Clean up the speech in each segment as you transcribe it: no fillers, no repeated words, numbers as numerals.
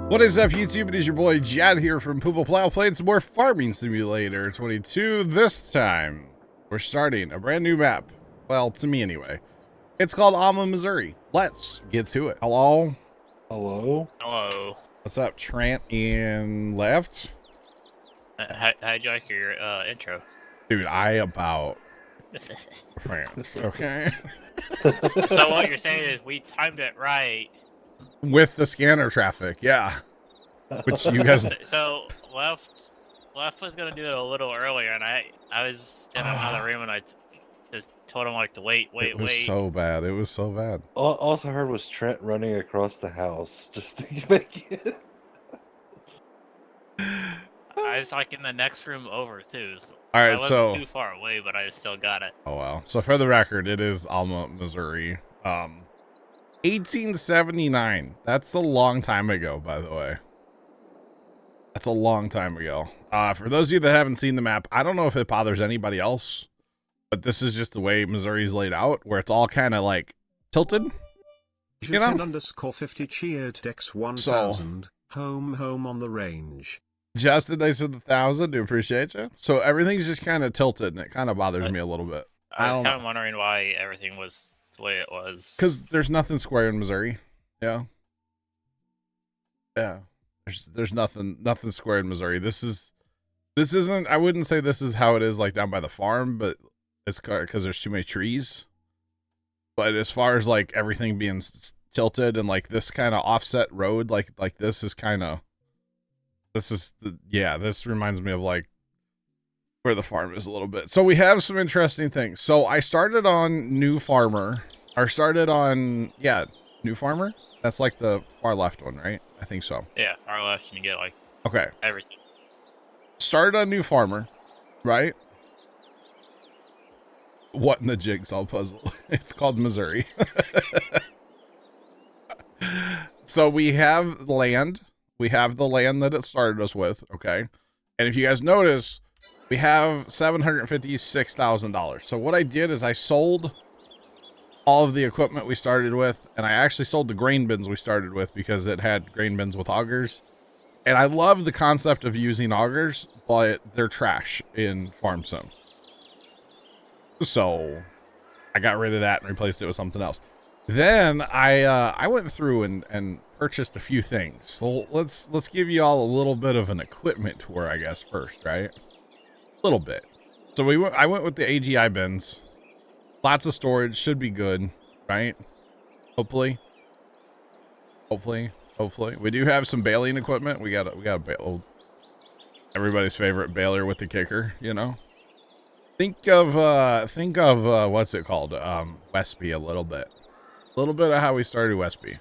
What is up, YouTube? It is your boy Jad here from Puma Plow, playing some more Farming Simulator 22. This time, we're starting a brand new map. Well, to me anyway. It's called Alma, Missouri. Let's get to it. Hello? Hello? Hello. What's up, Trent and Left? How'd you like your intro? Dude, I about France, okay? So what you're saying is we timed it right. With the scanner traffic, yeah. Which you guys... So left was gonna do it a little earlier, and I was in another room, and I just told him like to wait. It was so bad. It was so bad. All I heard was Trent running across the house just to make it. I was like in the next room over too. So All right, I wasn't so too far away, but I still got it. oh wow. So for the record, it is Alma, Missouri. 1879. That's a long time ago, by the way. That's a long time ago. For those of you that haven't seen the map, I don't know if it bothers anybody else, but this is just the way Missouri's laid out, where it's all kind of like tilted. You know? _50 cheered Dex 1000. Home on the range. Justin, they said 1,000. Do appreciate you. So everything's just kind of tilted, and it kind of bothers me a little bit. I was kind of wondering why everything was the way it was. Because there's nothing square in Missouri. Yeah. There's nothing square in Missouri. This isn't, I wouldn't say this is how it is like down by the farm, but it's because there's too many trees. But as far as like everything being tilted and like this kind of offset road, like this is kind of, this reminds me of like where the farm is a little bit. So we have some interesting things. So I started on New Farmer. New Farmer. That's like the far left one, right? I think so. Yeah, far left, and you get like everything. Started on New Farmer, right? What in the jigsaw puzzle? It's called Missouri. So we have land. We have the land that it started us with, okay? And if you guys notice, we have $756,000. So what I did is I sold all of the equipment we started with, and I actually sold the grain bins we started with because it had grain bins with augers. And I love the concept of using augers, but they're trash in Farm Sim. So I got rid of that and replaced it with something else. Then I went through and purchased a few things. So let's give you all a little bit of an equipment tour, I guess, first, right? A little bit. So I went with the AGI bins. Lots of storage, should be good, right? Hopefully. We do have some baling equipment. We got a bale. Everybody's favorite baler with the kicker, you know. Think of what's it called? Westby a little bit. A little bit of how we started Westby.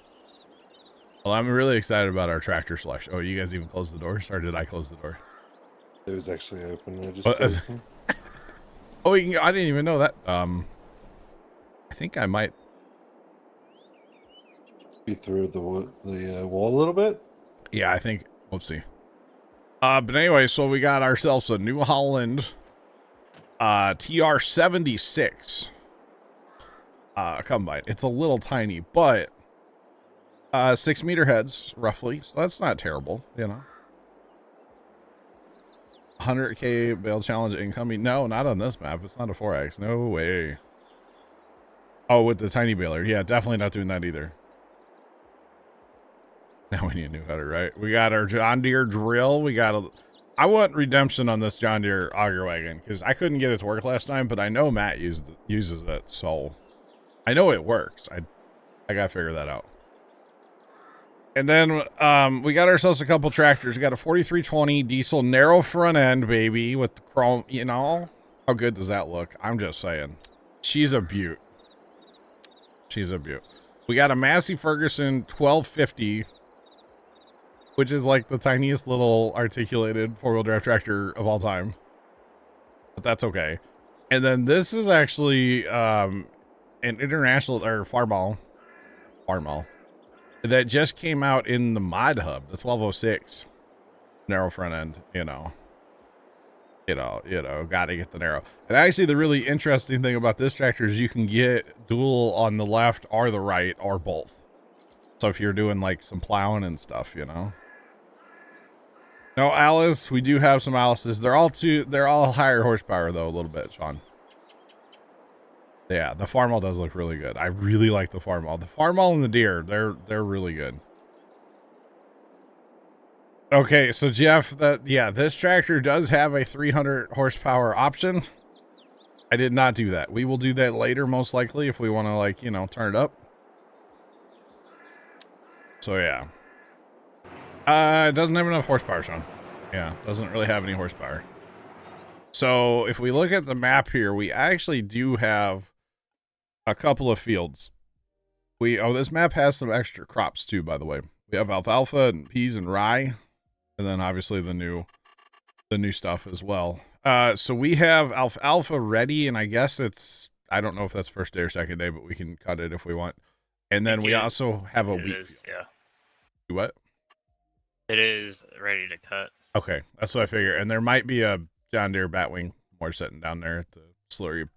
Well, I'm really excited about our tractor selection. Oh, you guys even closed the doors, or did I close the door? It was actually open. I just closed them. Oh, I didn't even know that. I think I might be through the wall a little bit. Yeah, I think. Whoopsie. But anyway, so we got ourselves a New Holland TR76 combine. It's a little tiny, but 6 meter heads roughly, so that's not terrible, you know. 100k bale challenge incoming. No, not on this map. It's not a 4x. No way. Oh, with the tiny baler. Yeah, definitely not doing that either. Now we need a new header, right? We got our John Deere drill. I want redemption on this John Deere auger wagon because I couldn't get it to work last time, but I know Matt uses it, so I know it works. I gotta figure that out. And then we got ourselves a couple tractors. We got a 4320 diesel narrow front end, baby, with the chrome. You know, how good does that look? I'm just saying. She's a beaut. We got a Massey Ferguson 1250, which is like the tiniest little articulated four-wheel drive tractor of all time. But that's okay. And then this is actually an international or Farmall that just came out in the mod hub, the 1206 narrow front end, you know, gotta get the narrow. And actually the really interesting thing about this tractor is you can get dual on the left or the right or both. So if you're doing like some plowing and stuff, you know, No, Alice, we do have some Alice's. They're all higher horsepower though, a little bit, Sean. Yeah, the Farmall does look really good. I really like the Farmall. The Farmall and the Deer, they're really good. Okay, so Jeff, this tractor does have a 300 horsepower option. I did not do that. We will do that later, most likely, if we want to, like, you know, turn it up. So yeah. It doesn't have enough horsepower, Sean. Yeah, doesn't really have any horsepower. So if we look at the map here, we actually do have a couple of fields. This map has some extra crops too, by the way. We have alfalfa and peas and rye, and then obviously the new stuff as well. So we have alfalfa ready, and I guess I don't know if that's first day or second day, but we can cut it if we want. And then we also have a wheat field. Yeah. What? It is ready to cut. Okay, that's what I figure. And there might be a John Deere Batwing more sitting down there at the slurry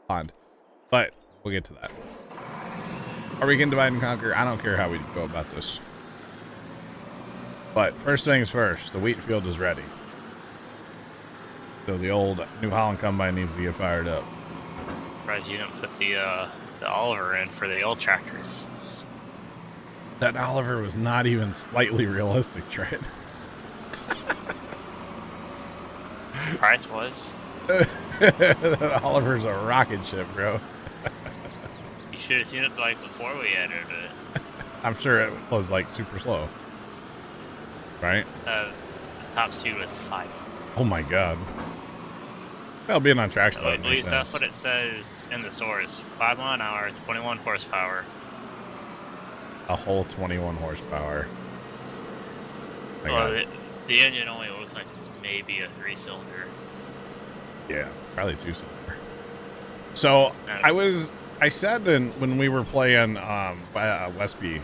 pond, but we'll get to that. Or we can divide and conquer. I don't care how we go about this. But first things first, the wheat field is ready. So the old New Holland combine needs to get fired up. Surprised you didn't put the Oliver in for the old tractors. That Oliver was not even slightly realistic, Trent. Price was. That Oliver's a rocket ship, bro. You should have seen it like before we entered it. I'm sure it was like super slow. Right? The top speed was 5. Oh my god. Well, being on track At least that's what it says in the stores. 5 miles an hour, 21 horsepower. A whole 21 horsepower. Well, the engine only looks like it's maybe a 3-cylinder. Yeah, probably 2-cylinder. So I said when we were playing Westby,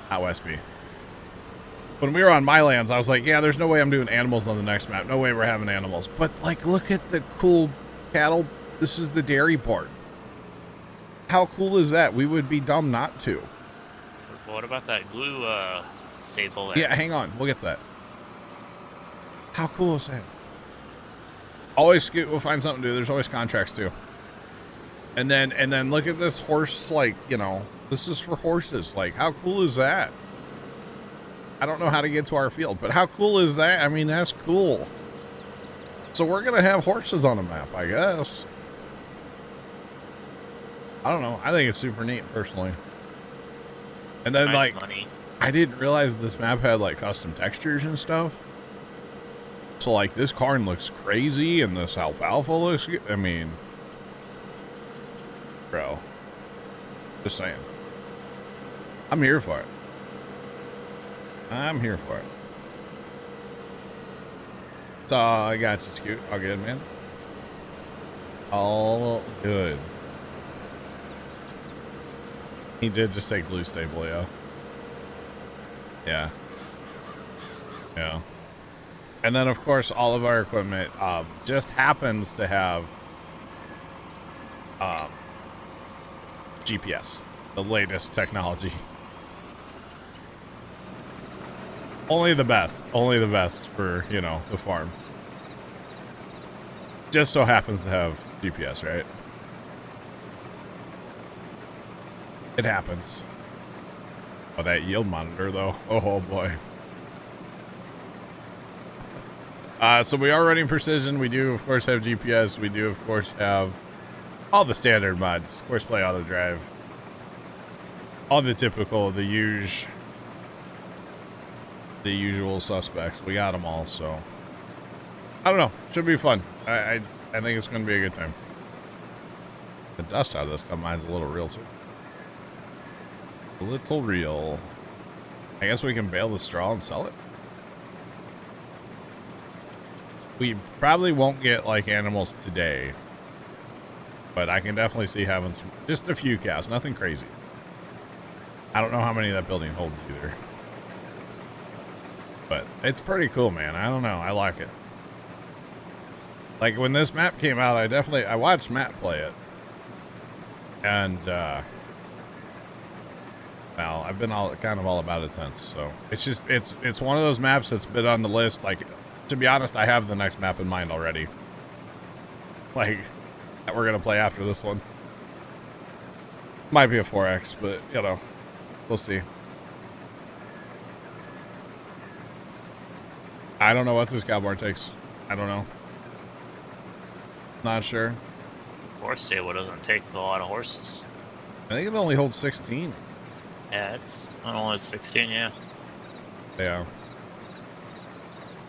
not Westby. When we were on my lands, I was like, yeah, there's no way I'm doing animals on the next map. No way we're having animals. But like, look at the cool cattle. This is the dairy part. How cool is that? We would be dumb not to. What about that glue stable there? Yeah, hang on. We'll get to that. How cool is that? Always we'll find something to do. There's always contracts too. And then look at this horse, like, you know, this is for horses. Like, how cool is that? I don't know how to get to our field, but how cool is that? I mean, that's cool. So we're going to have horses on the map, I guess. I don't know. I think it's super neat, personally. And then, nice like, money. I didn't realize this map had, like, custom textures and stuff. So, like, this corn looks crazy, and this alfalfa looks good. I mean, bro. Just saying. I'm here for it. I'm here for it. So, I got you, Scoot. All good, man. All good. He did just say glue stable, yeah. Yeah. Yeah. And then, of course, all of our equipment just happens to have GPS, the latest technology. Only the best for, you know, the farm. Just so happens to have GPS, right? It happens. Oh, that yield monitor, though. Oh, boy. So we are running precision. We do, of course, have GPS. We do, of course, have all the standard mods. Horseplay, auto drive. All the typical, the usual suspects. We got them all, so I don't know. Should be fun. I think it's going to be a good time. The dust out of this combine's a little real, too. A little real. I guess we can bale the straw and sell it. We probably won't get, like, animals today. But I can definitely see having just a few cows. Nothing crazy. I don't know how many that building holds either. But it's pretty cool, man. I don't know. I like it. Like, when this map came out, I watched Matt play it. And, well, I've been kind of all about it since. So it's just it's one of those maps that's been on the list. Like, to be honest, I have the next map in mind already. Like, that we're gonna play after this one. Might be a 4X, but you know, we'll see. I don't know what this cowboy takes. I don't know. Not sure. Horse stable doesn't take a lot of horses. I think it only holds 16. Yeah, it's only 16. Yeah. Yeah.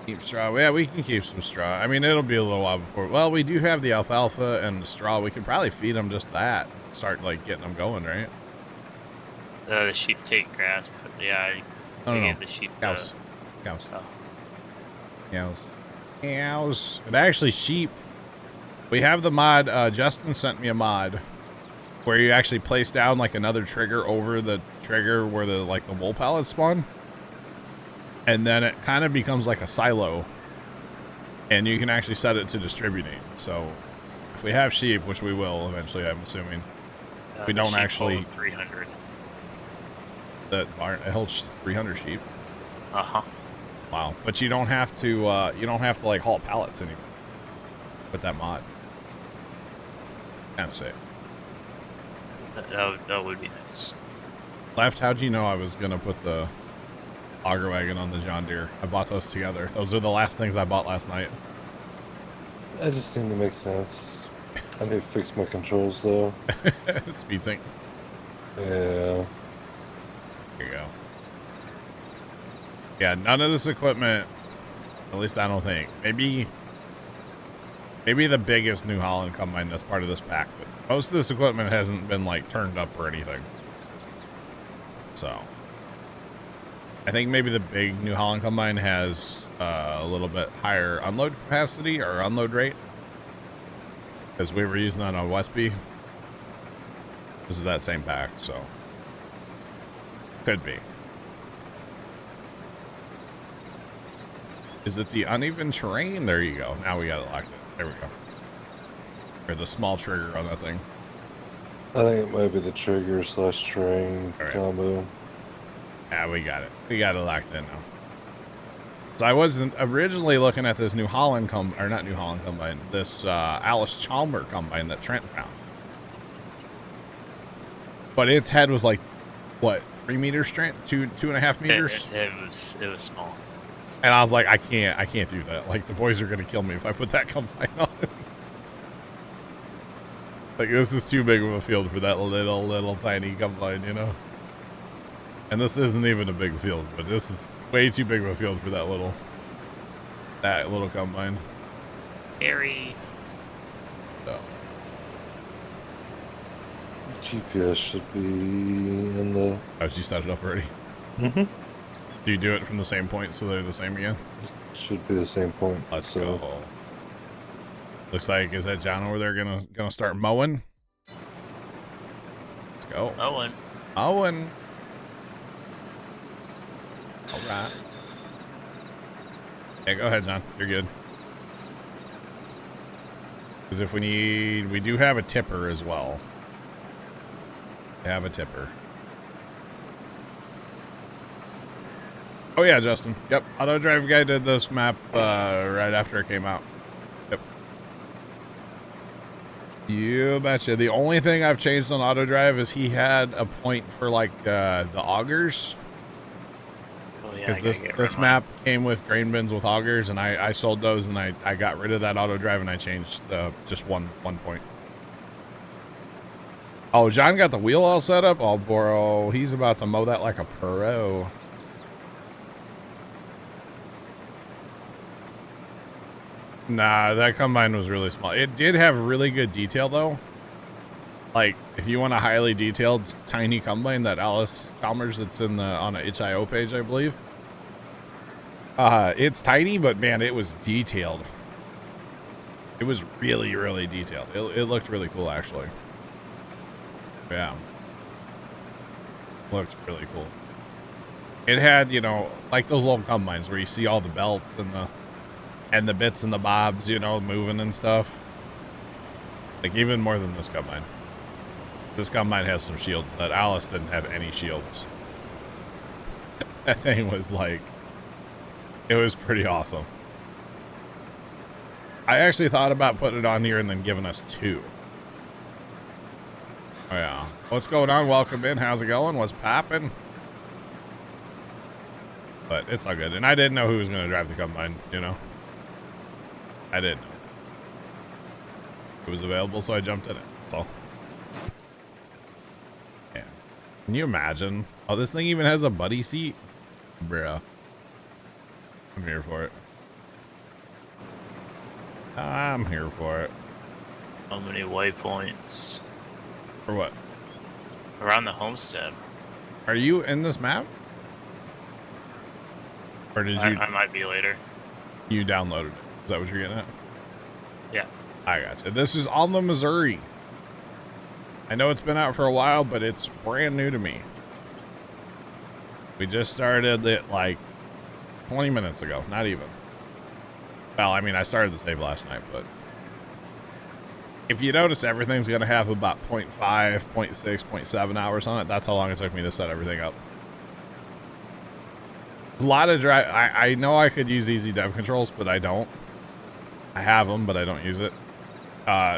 Keep straw. Yeah, we can keep some straw. I mean, it'll be a little while before. Well, we do have the alfalfa and the straw. We could probably feed them just that. Start like getting them going, right? The sheep take grass, but yeah, I gave the sheep cows. Cows. Oh. Cows. Cows. And actually, sheep. We have the mod. Justin sent me a mod where you actually place down like another trigger over the trigger where the wool pellets spawn, and then it kind of becomes like a silo, and you can actually set it to distributing. So if we have sheep, which we will eventually, I'm assuming, we don't actually 300. That barn it holds 300 sheep. Wow. But you don't have to like haul pallets anymore with that mod. Can't say. That would be nice. Left, how'd you know I was gonna put the auger wagon on the John Deere? I bought those together. Those are the last things I bought last night. That just seemed to make sense. I need to fix my controls though. Speed sync. Yeah. Here you go. Yeah, none of this equipment, at least I don't think. Maybe the biggest New Holland combine that's part of this pack, but most of this equipment hasn't been like turned up or anything. So I think maybe the big New Holland combine has a little bit higher unload capacity or unload rate, because we were using that on Westby. This is that same pack, so could be. Is it the uneven terrain? There you go. Now we got it locked in. There we go. Or the small trigger on that thing. I think it might be the trigger / terrain combo. Yeah, we got it. We got it locked in now. So I wasn't originally looking at this New Holland not New Holland combine, this Alice Chalmer combine that Trent found. But its head was like, what, 3 meters, Trent? 2.5 meters? It was small. And I was like, I can't do that. Like, the boys are gonna kill me if I put that combine on. Like, this is too big of a field for that little tiny combine, you know? And this isn't even a big field, but this is way too big of a field for that little combine. Scary. So. GPS should be in the... Oh, did you set it up already? Mm-hmm. Do you do it from the same point so they're the same again? Should be the same point. Let's go. Looks like, is that John over there gonna start mowing? Let's go. Mowing. All right. Yeah, go ahead, John. You're good. Because if we do have a tipper as well. We have a tipper. Oh yeah, Justin. Yep, Auto Drive guy did this map right after it came out. Yep. You betcha. The only thing I've changed on Auto Drive is he had a point for like the augers. Because this map came with grain bins with augers, and I sold those, and I got rid of that Auto Drive, and I changed just one point. Oh, John got the wheel all set up? Oh, bro, he's about to mow that like a pro. Nah, that combine was really small. It did have really good detail, though. Like, if you want a highly detailed, tiny combine, that Alice Chalmers that's on a HIO page, I believe. It's tiny, but man, it was detailed. It was really, really detailed. It looked really cool, actually. Yeah. Looked really cool. It had, you know, like those little combines where you see all the belts and the bits and the bobs, you know, moving and stuff. Like, even more than this combine. This combine has some shields that Alice didn't have any shields. That thing was like, it was pretty awesome. I actually thought about putting it on here and then giving us 2. Oh yeah. What's going on? Welcome in. How's it going? What's popping? But it's all good. And I didn't know who was going to drive the combine, you know? I didn't know. It was available, so I jumped in it. That's all. Yeah. Can you imagine? Oh, this thing even has a buddy seat? Bruh. I'm here for it. I'm here for it. How many waypoints? For what? Around the homestead. Are you in this map? Or did you? I might be later. You downloaded it. Is that what you're getting at? Yeah. I gotcha. This is Alma, Missouri. I know it's been out for a while, but it's brand new to me. We just started it like 20 minutes ago. Not even. Well, I mean, I started the save last night, but if you notice, everything's going to have about 0.5, 0.6, 0.7 hours on it. That's how long it took me to set everything up. A lot of drive. I know I could use easy dev controls, but I don't. I have them, but I don't use it.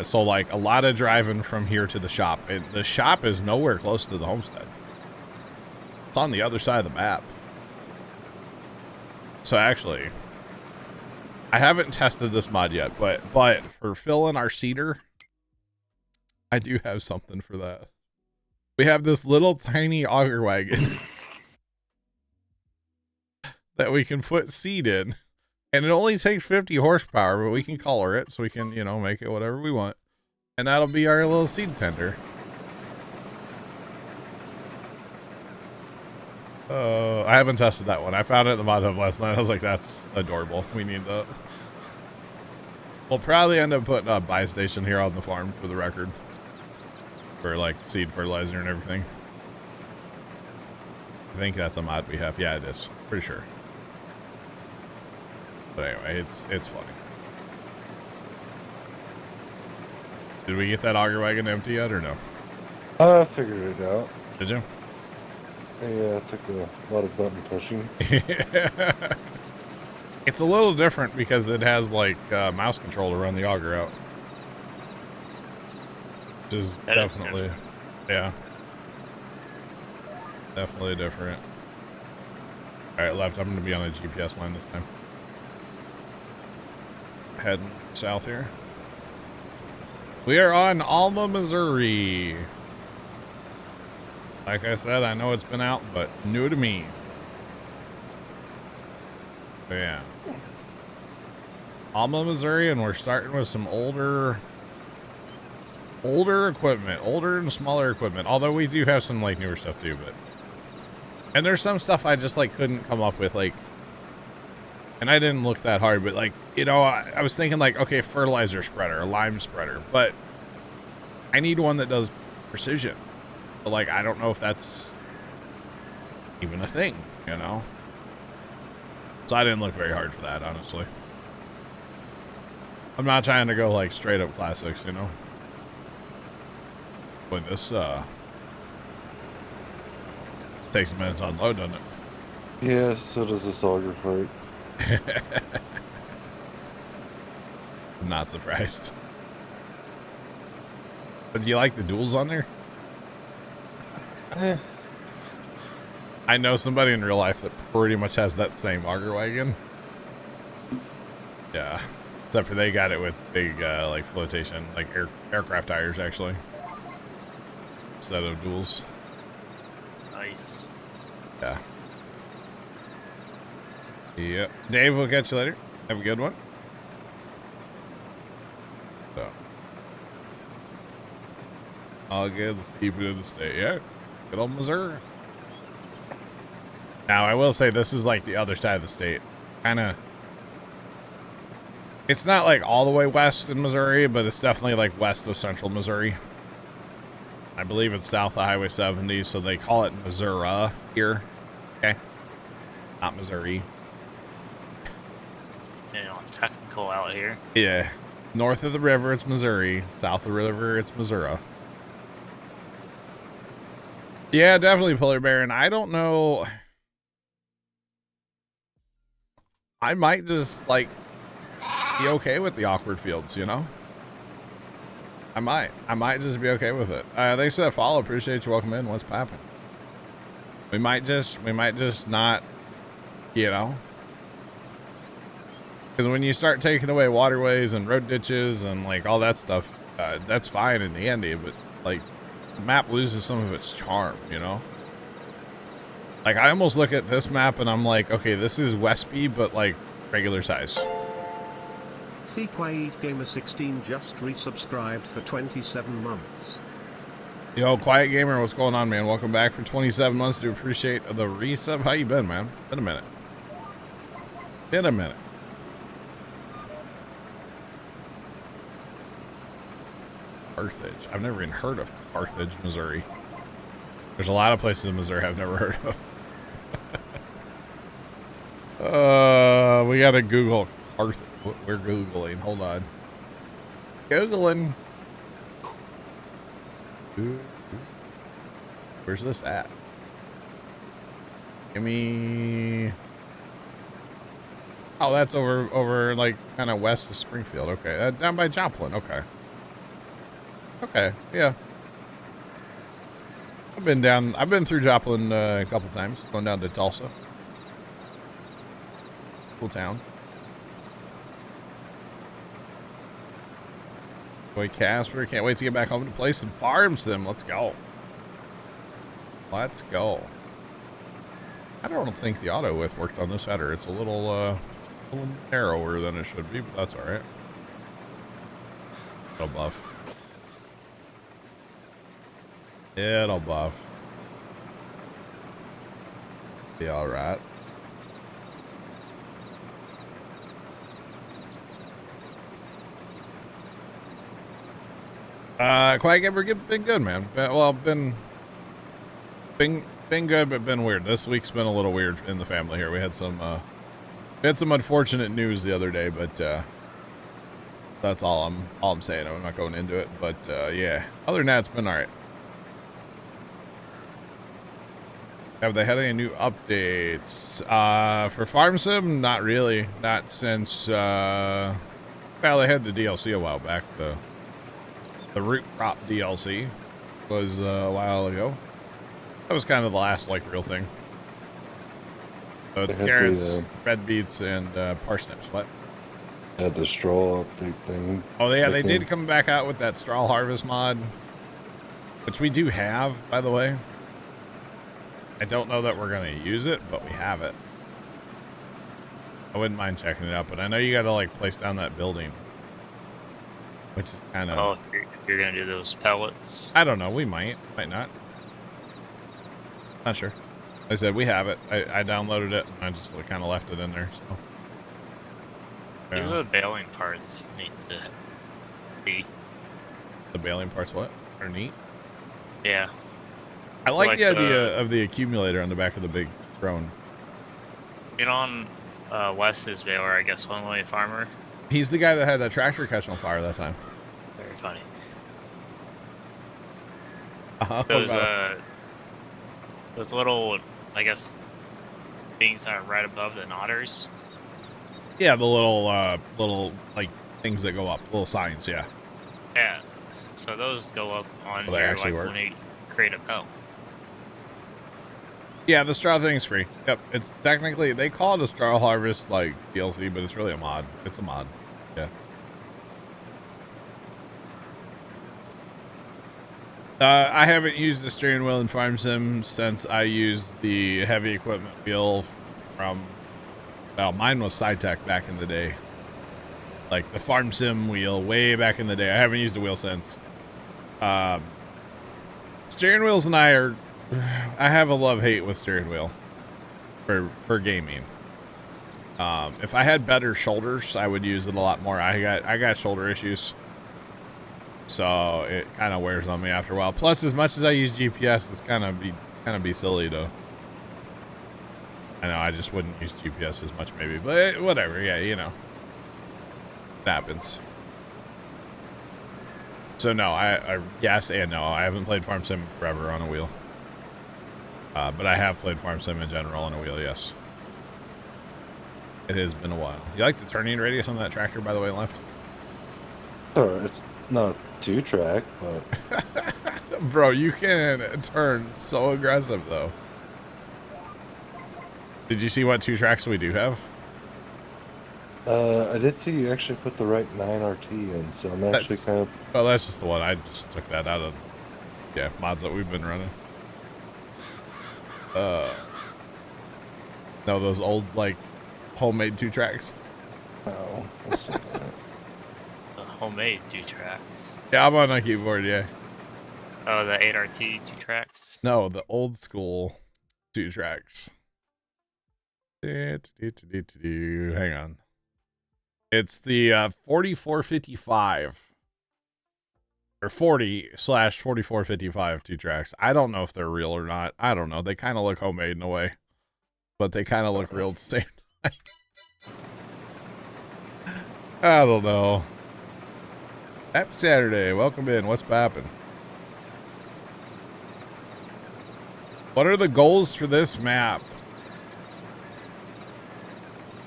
So like a lot of driving from here to the shop. And the shop is nowhere close to the homestead. It's on the other side of the map. So actually, I haven't tested this mod yet, but for filling our cedar, I do have something for that. We have this little tiny auger wagon that we can put seed in, and it only takes 50 horsepower, but we can color it so we can, you know, make it whatever we want, and that'll be our little seed tender. I haven't tested that one. I found it at the mod hub last night. I was like, that's adorable. We need that. We'll probably end up putting a buy station here on the farm for the record. For like seed fertilizer and everything. I think that's a mod we have. Yeah, it is. Pretty sure. But anyway, it's funny. Did we get that auger wagon empty yet or no? I figured it out. Did you? Yeah, it took a lot of button pushing. It's a little different because it has like mouse control to run the auger out. Which is That is definitely, different. yeah. Definitely different. Alright, left. I'm going to be on a GPS line this time. Heading south here. We are on Alma, Missouri. Like I said, I know it's been out, but new to me. So yeah. Alma, Missouri, and we're starting with some older equipment, older and smaller equipment. Although we do have some like newer stuff too, but and there's some stuff I just like couldn't come up with, like, and I didn't look that hard, but like, you know, I was thinking like, okay, fertilizer spreader, a lime spreader, but I need one that does precision. But like, I don't know if that's even a thing, you know? So I didn't look very hard for that, honestly. I'm not trying to go like straight up classics, you know? But this, takes a minute to unload, doesn't it? Yeah, so does this auger fight. I'm not surprised. But do you like the duals on there? Eh. I know somebody in real life that pretty much has that same auger wagon. Yeah. Except for they got it with big, like, flotation, like aircraft tires, actually. Instead of duals. Nice. Yeah. Yep. Dave, we'll catch you later. Have a good one. So. All good. Let's keep it in the state. Yeah. Good old Missouri. Now, I will say this is like the other side of the state. Kind of. It's not like all the way west in Missouri, but it's definitely like west of central Missouri. I believe it's south of Highway 70, so they call it Missouri here. Okay. Not Missouri. You know, technical out here. Yeah. North of the river, it's Missouri. South of the river, it's Missouri. Yeah, definitely Polar Bear. And I don't know. I might just like be okay with the awkward fields, you know? I might just be okay with it. Thanks for that follow. Appreciate you. Welcome in. What's poppin'? We might just not, you know, because when you start taking away waterways and road ditches and like all that stuff, that's fine in the Andy, but like the map loses some of its charm, you know? Like I almost look at this map and I'm like, okay, this is Westby, but like regular size. The Quiet Gamer 16 just resubscribed for 27 months. Yo, Quiet Gamer, what's going on, man? Welcome back for 27 months. Do appreciate the resub. How you been, man? Been a minute. Been a minute. Carthage. I've never even heard of Carthage, Missouri. There's a lot of places in Missouri I've never heard of. We gotta Google Carthage. We're Googling. Hold on. Googling. Where's this at? Give me. Oh, that's over like kind of west of Springfield. Okay, down by Joplin. Okay. Okay, yeah. I've been through Joplin a couple times, going down to Tulsa. Cool town. Boy, Casper, can't wait to get back home to play some Farm Sim. Let's go. Let's go. I don't think the auto width worked on this header. It's a little narrower than it should be, but that's all right. It'll buff. It'll buff. Be all right. Quiet Gamer, been good, man. Well, been good, but been weird. This week's been a little weird in the family here. We had some unfortunate news the other day, but that's all I'm saying. I'm not going into it, but yeah. Other than that, it's been all right. Have they had any new updates? For Farm Sim? Not really. Not since, well, they had the DLC a while back. The root crop DLC was a while ago. That was kind of the last, like, real thing. So it's carrots, red beets, and parsnips. What? Had the straw update thing. Oh, yeah, they did come back out with that straw harvest mod, which we do have, by the way. I don't know that we're going to use it, but we have it. I wouldn't mind checking it out, but I know you got to, like, place down that building, which is kind of... Oh, you're going to do those pellets? I don't know. We might not. Not sure. Like I said, we have it. I downloaded it, and I just kind of left it in there, so... These are the baling parts need to be. The baling parts, what? Are neat? Yeah. I like the idea of the accumulator on the back of the big drone. You know, on Wes's baler, I guess, one-way farmer. He's the guy that had that tractor catch on fire that time. Very funny. Those little, I guess, things are right above the knotters. Yeah, the little like things that go up, little signs. Yeah. Yeah. So those go up on Well, they your, actually like, work. when you create a pelt. Yeah, the straw thing's free. Yep, it's technically, they call it a straw harvest like DLC, but it's really a mod. It's a mod. Yeah. I haven't used the steering wheel in Farm Sim since I used the heavy equipment wheel from, well, mine was SciTech back in the day. Like the Farm Sim wheel way back in the day. I haven't used the wheel since. Steering wheels and I have a love-hate with steering wheel for gaming. If I had better shoulders, I would use it a lot more. I got shoulder issues, so it kind of wears on me after a while. Plus, as much as I use GPS, it's kind of be silly to. I know I just wouldn't use GPS as much, maybe, but whatever. Yeah, you know, it happens. So no, I yes and no. I haven't played Farm Sim forever on a wheel. But I have played Farm Sim in general on a wheel, yes. It has been a while. You like the turning radius on that tractor, by the way, left? Sure, it's not 2-track, but Bro, you can turn so aggressive, though. Did you see what 2 tracks we do have? I did see you actually put the right 9RT in, so I'm actually That's- kind of... Oh, that's just the one. I just took that out of, yeah, mods that we've been running. No, those old, like, homemade 2 tracks. Oh, I see that. The homemade 2 tracks. Yeah, I'm on a keyboard, yeah. Oh, the 8RT 2 tracks. No, the old school 2 tracks. Hang on. It's the 4455 or 40/4455 2 tracks. I don't know if they're real or not. I don't know. They kind of look homemade in a way, but they kind of look real at the same time. I don't know. Happy Saturday. Welcome in. What's poppin'? What are the goals for this map?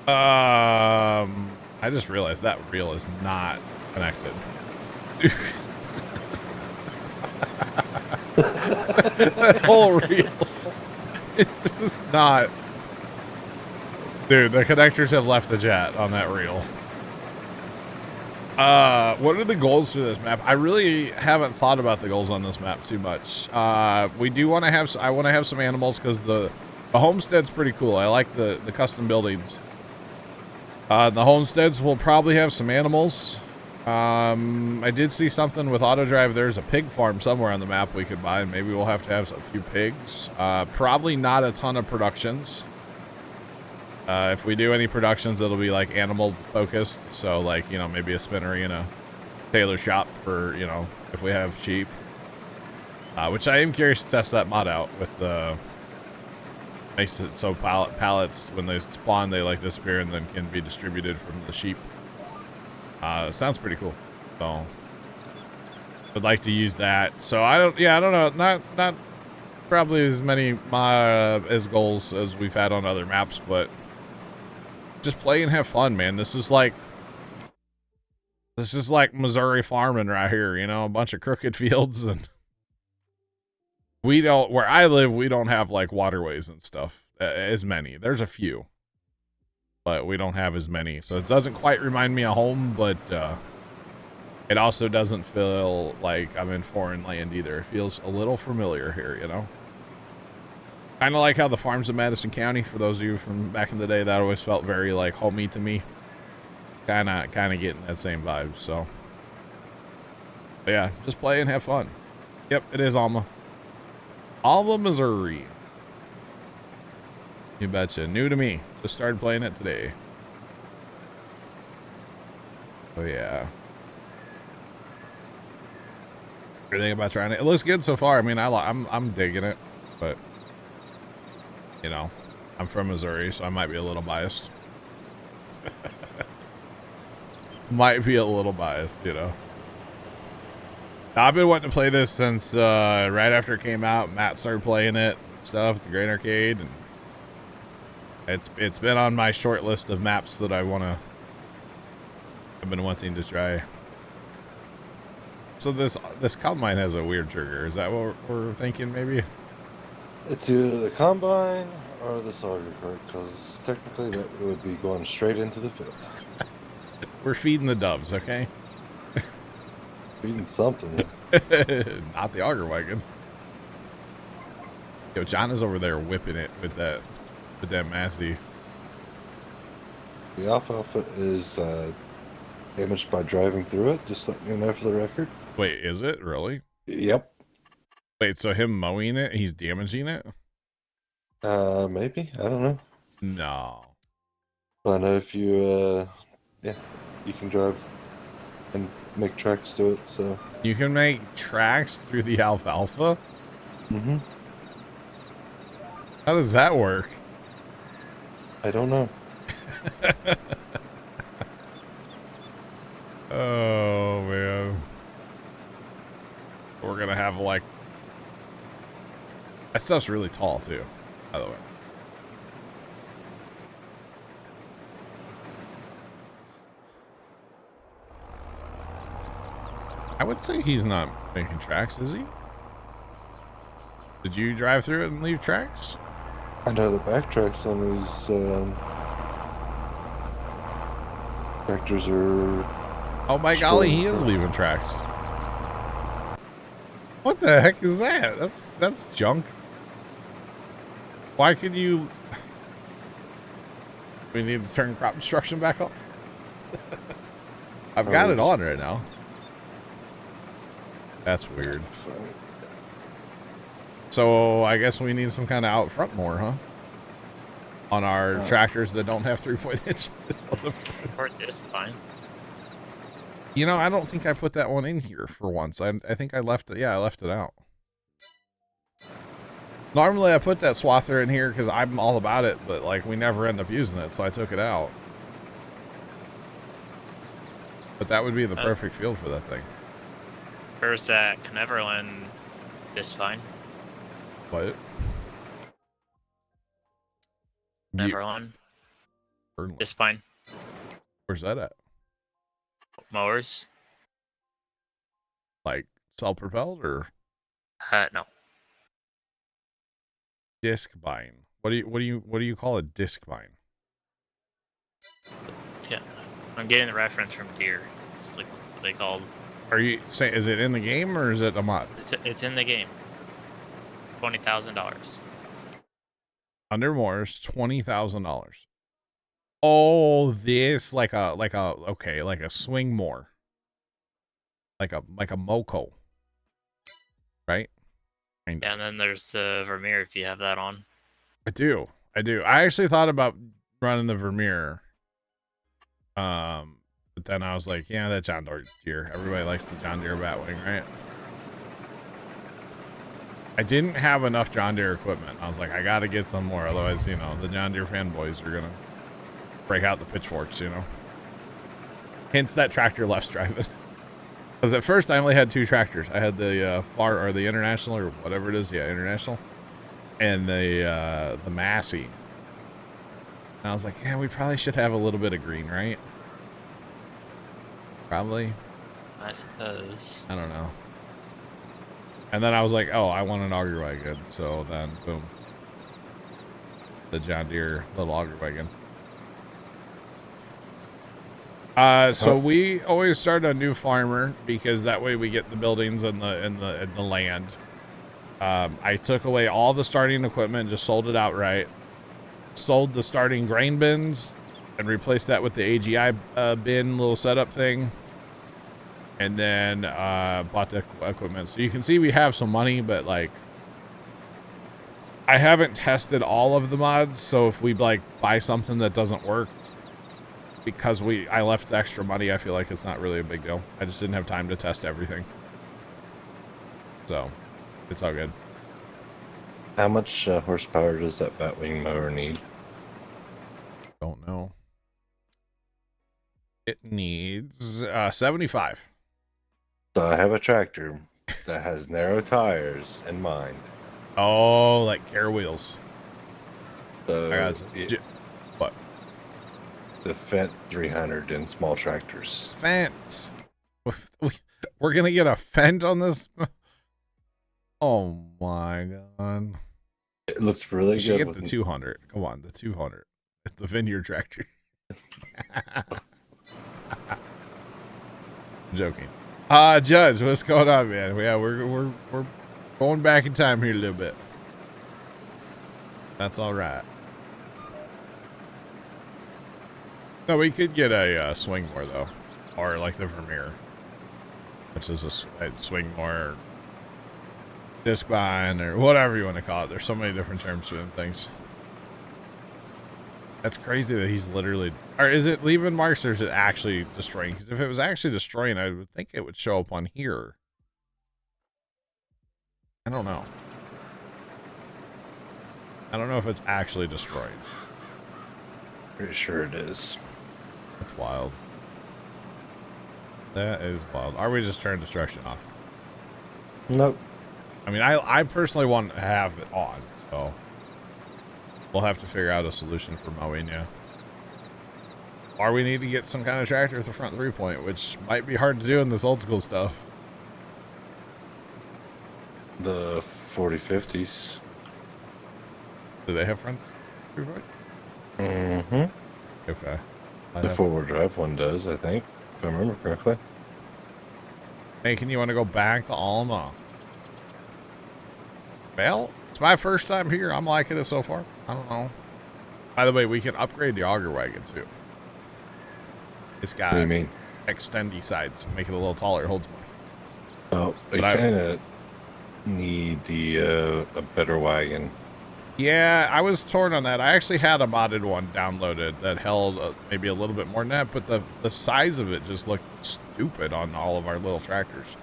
I just realized that reel is not connected. That whole reel. It's just not. Dude, the connectors have left the jet on that reel. What are the goals for this map? I really haven't thought about the goals on this map too much. We do want to have, I want to have some animals because the homestead's pretty cool. I like the custom buildings. The homesteads will probably have some animals. I did see something with auto drive. There's a pig farm somewhere on the map we could buy, and maybe we'll have to have a few pigs. Probably not a ton of productions. If we do any productions, it'll be like animal focused. So like, you know, maybe a spinnery and a tailor shop for, you know, if we have sheep. Which I am curious to test that mod out with the, makes it so pallets, when they spawn, they like disappear and then can be distributed from the sheep. Sounds pretty cool. So I'd like to use that. So I don't know. Not probably as many as goals as we've had on other maps, but just play and have fun, man. This is like Missouri farming right here, you know, a bunch of crooked fields, and we don't, where I live, we don't have like waterways and stuff as many. There's a few, but we don't have as many. So it doesn't quite remind me of home, but it also doesn't feel like I'm in foreign land either. It feels a little familiar here, you know? Kind of like how the farms in Madison County, for those of you from back in the day, that always felt very like homey to me. Kind of getting that same vibe, so. But yeah, just play and have fun. Yep, it is Alma. Alma, Missouri. You betcha. New to me. Just started playing it today. Oh yeah. Everything about trying it. It looks good so far. I mean, I'm digging it, but you know, I'm from Missouri, so I might be a little biased. Might be a little biased, you know. I've been wanting to play this since right after it came out. Matt started playing it, stuff at the Grain Arcade, and it's been on my short list of maps that I've been wanting to try. So this Combine has a weird trigger. Is that what we're thinking? Maybe It's either the Combine or the Sauger cart, because technically that would be going straight into the field. we're feeding the doves, okay? Feeding something. Not the auger wagon. Yo, John is over there whipping it with that Massey. The alfalfa is damaged by driving through it, just letting you know for the record. Wait, is it really? Yep. Wait, so him mowing it, he's damaging it? Maybe. I don't know. No. I know if you, yeah, you can drive and make tracks to it, so. You can make tracks through the alfalfa? Mm-hmm. How does that work? I don't know. Oh, man. We're gonna have, like... That stuff's really tall, too, by the way. I would say he's not making tracks, is he? Did you drive through it and leave tracks? I know the backtracks on these tractors are. Oh my golly, he is leaving tracks. What the heck is that? That's junk. Why could you? We need to turn crop destruction back off. I've got it on right now. That's weird. So I guess we need some kind of out front more, huh? On our tractors that don't have 3-point inches. Or disc fine. You know, I don't think I put that one in here for once. I think I left it. Yeah, I left it out. Normally I put that swather in here because I'm all about it, but like we never end up using it, so I took it out. But that would be the perfect field for that thing. Where's that Cneverland disc fine? What? Cneverland disc fine. Where's that at? Mowers. Like self-propelled or No. disc bine? What do you call a disc bine? Yeah, I'm getting the reference from Deer. It's like what they called. Are you saying, is it in the game or is it a mod? It's in the game. $20,000. Under Moore's $20,000. Oh, this like a swing more. Like a Moco. Right? And then there's the Vermeer if you have that on. I do. I actually thought about running the Vermeer. But then I was like, yeah, that John Deere. Everybody likes the John Deere Batwing, right? I didn't have enough John Deere equipment. I was like, I gotta get some more, otherwise, you know, the John Deere fanboys are gonna break out the pitchforks, you know. Hence that tractor left driving. Because at first I only had 2 tractors. I had the the International or whatever it is, yeah, International, and the Massey. And I was like, yeah, we probably should have a little bit of green, right? Probably. I suppose. I don't know. And then I was like, oh, I want an auger wagon. So then, boom. The John Deere little auger wagon. So we always start a new farmer because that way we get the buildings and the land. I took away all the starting equipment, just sold it outright. Sold the starting grain bins and replaced that with the AGI bin little setup thing. And then bought the equipment. So you can see we have some money, but like I haven't tested all of the mods. So if we like buy something that doesn't work because I left extra money, I feel like it's not really a big deal. I just didn't have time to test everything. So it's all good. How much horsepower does that Batwing mower need? Don't know. It needs 75. So I have a tractor that has narrow tires in mind. Oh, like care wheels. So I got what? The Fendt 300 in small tractors. Fence. We're gonna get a Fendt on this. Oh my god! It looks really good. Get with the 200. Come on, the 200. The vineyard tractor. I'm joking. Judge, what's going on, man? Yeah, we're going back in time here a little bit. That's all right. No, we could get a swing more though, or like the Vermeer, which is a swing more, disc bind, or whatever you want to call it. There's so many different terms for them things. That's crazy that he's literally, or is it leaving marks or is it actually destroying? Because if it was actually destroying, I would think it would show up on here. I don't know. I don't know if it's actually destroyed. Pretty sure it is. That's wild. That is wild. Are we just turning destruction off? Nope. I mean, I personally want to have it on, so we'll have to figure out a solution for mowing, yeah. Or we need to get some kind of tractor with the front 3-point, which might be hard to do in this old school stuff. The 4050s. Do they have front? Mm-hmm. Okay. The four-wheel drive one does, I think, if I remember correctly. Hey, can you want to go back to Alma? Well, it's my first time here. I'm liking it so far. I don't know. By the way, we can upgrade the auger wagon too. It's got What do you mean? extendy sides to make it a little taller. It holds more. Oh, they But kind of need the a better wagon. Yeah, I was torn on that. I actually had a modded one downloaded that held maybe a little bit more than that, but the size of it just looked stupid on all of our little tractors.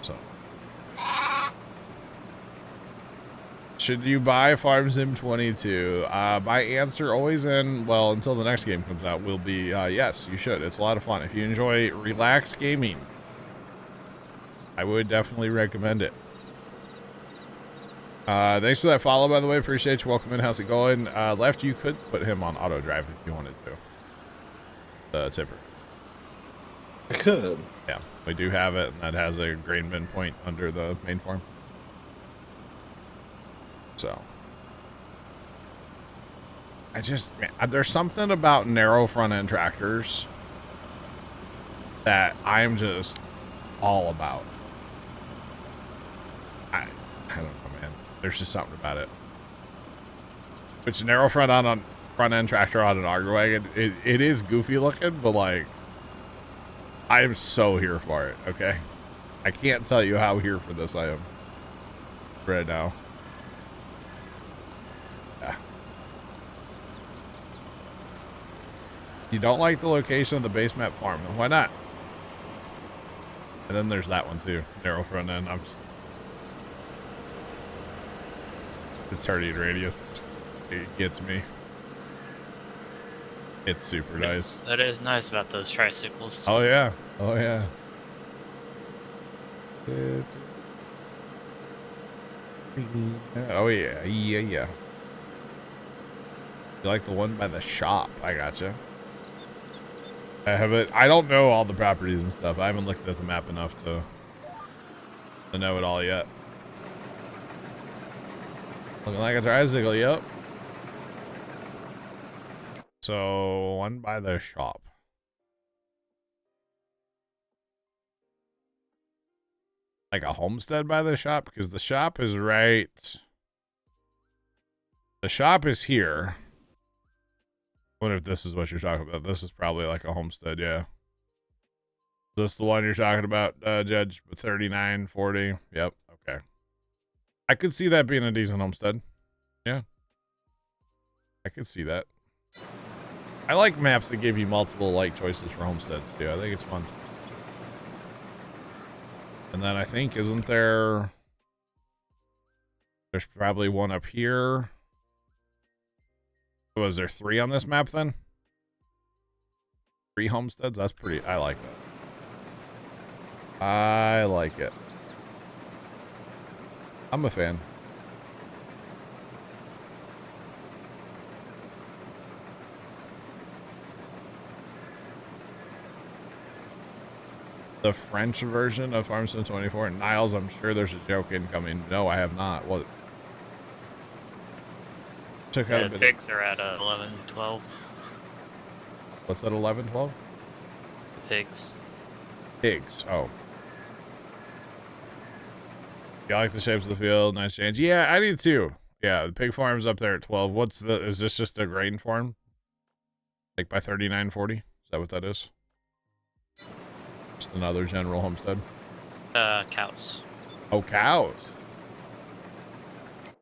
So, should you buy Farm Sim 22? My answer always until the next game comes out will be yes, you should. It's a lot of fun. If you enjoy relaxed gaming, I would definitely recommend it. Thanks for that follow, by the way. Appreciate you. Welcome in. How's it going? Left, you could put him on auto drive if you wanted to. The tipper. I could. Yeah, we do have it, and that has a grain bin point under the main farm. So, there's something about narrow front end tractors that I'm just all about. I don't know, man. There's just something about it. Which narrow front end tractor on an auger wagon, it is goofy looking, but like, I am so here for it. Okay, I can't tell you how here for this I am right now. Yeah. You don't like the location of the base map farm? Then why not? And then there's that one too, narrow front end. The turning radius, it gets me. It's super nice. That is nice about those tricycles. Oh yeah, oh yeah. Oh yeah, yeah. You like the one by the shop? I gotcha. I have it. I don't know all the properties and stuff. I haven't looked at the map enough to know it all yet. Looking like a tricycle, yep. So, one by the shop. Like a homestead by the shop? Because the shop is right... The shop is here. I wonder if this is what you're talking about. This is probably like a homestead, yeah. Is this the one you're talking about, Judge? 39, 40? Yep, okay. I could see that being a decent homestead. Yeah. I could see that. I like maps that give you multiple like choices for homesteads too. I think it's fun. And then I think, isn't there... There's probably one up here. Was there 3 on this map then? 3 homesteads? That's pretty... I like that. I like it. I'm a fan. The French version of Farm Sim 24. Niles, I'm sure there's a joke incoming. No, I have not. What? Took out a bit. Pigs are at 11, 12. What's that? 11, 12? Pigs. Pigs. Oh. You like the shapes of the field? Nice change. Yeah, I do too. Yeah, the pig farm's up there at 12. What's the... Is this just a grain farm? Like by 39.40? Is that what that is? Just another general homestead? Cows. Oh, cows.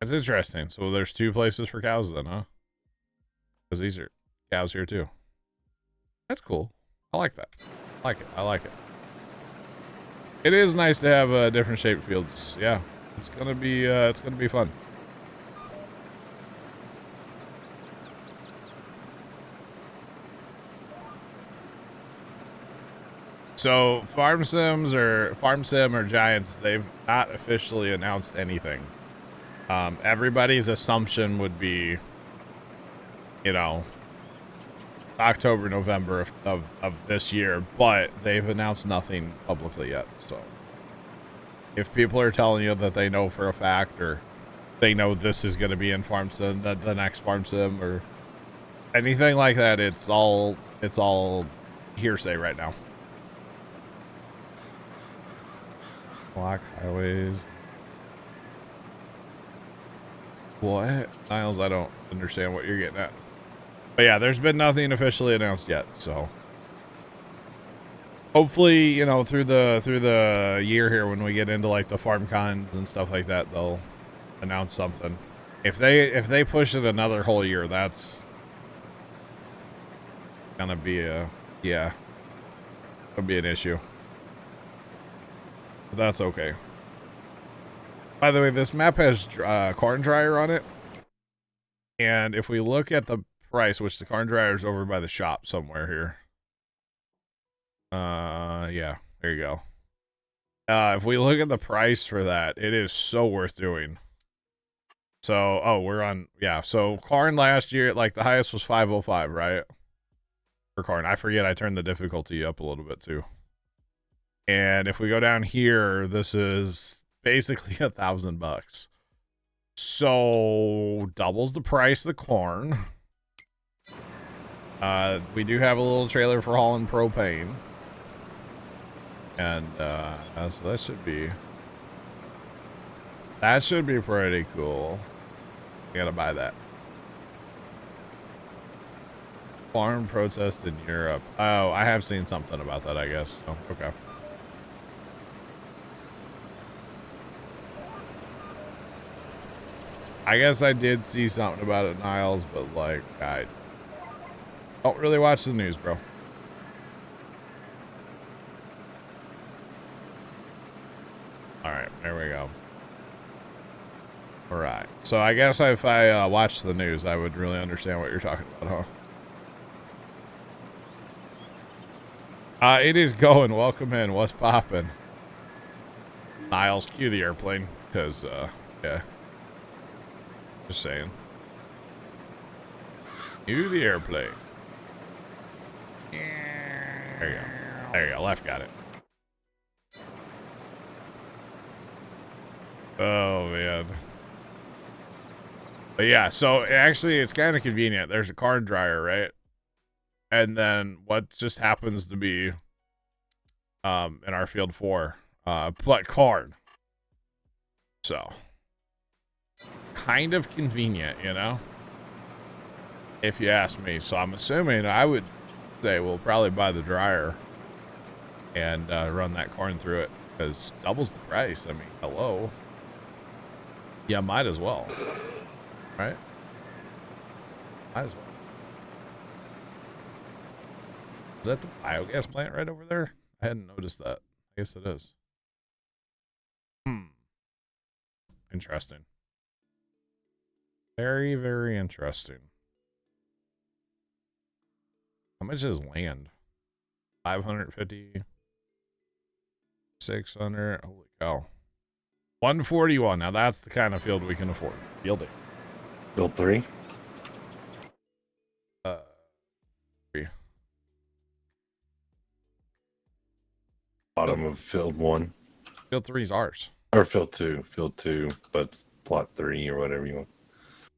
That's interesting. So there's 2 places for cows then, huh? Because these are cows here too. That's cool. I like that. I like it. I like it. It is nice to have different shaped fields. Yeah, it's gonna be fun. So Farm Sim or Giants, they've not officially announced anything. Everybody's assumption would be, you know, October, November of this year, but they've announced nothing publicly yet. So If people are telling you that they know for a fact, or they know this is going to be in farm sim, the next farm sim, or anything like that, it's all hearsay right now. Block highways. What? Niles, I don't understand what you're getting at. But yeah, there's been nothing officially announced yet, so hopefully, you know, through the year here, when we get into like the farm cons and stuff like that, they'll announce something. If they push it another whole year, that's gonna be gonna be an issue. But that's okay. By the way, this map has corn dryer on it, and if we look at the price, which the corn dryer is over by the shop somewhere here. Yeah, there you go. If we look at the price for that, it is so worth doing. So, oh, we're on, yeah. So corn last year, like the highest was 505, right? For corn. I forget, I turned the difficulty up a little bit too. And if we go down here, this is basically $1,000. So doubles the price of the corn. We do have a little trailer for hauling propane. And so that should be pretty cool. You gotta buy that. Farm protest in Europe. Oh, I have seen something about that, I guess. Oh, okay. I guess I did see something about it, Niles, but like, I don't really watch the news, bro. Alright, there we go. Alright, so I guess if I watched the news, I would really understand what you're talking about, huh? It is going. Welcome in. What's poppin'? Niles, cue the airplane, because, yeah. Just saying. Cue the airplane. There you go. There you go. Left got it. Oh, man. But yeah, so actually it's kind of convenient. There's a corn dryer, right? And then what just happens to be in our field 4, but corn. So kind of convenient, you know, if you ask me. So I'm assuming, I would say we'll probably buy the dryer and run that corn through it, because doubles the price. I mean, hello. Yeah, might as well, right? Might as well. Is that the biogas plant right over there? I hadn't noticed that. I guess it is. Interesting. Very, very interesting. How much is land? 550, 600. Holy cow. 141. Now that's the kind of field we can afford. Fielding. Field 3. 3. Bottom of field 1. Field 3 is ours. Or field 2. Field 2, but plot 3 or whatever you want.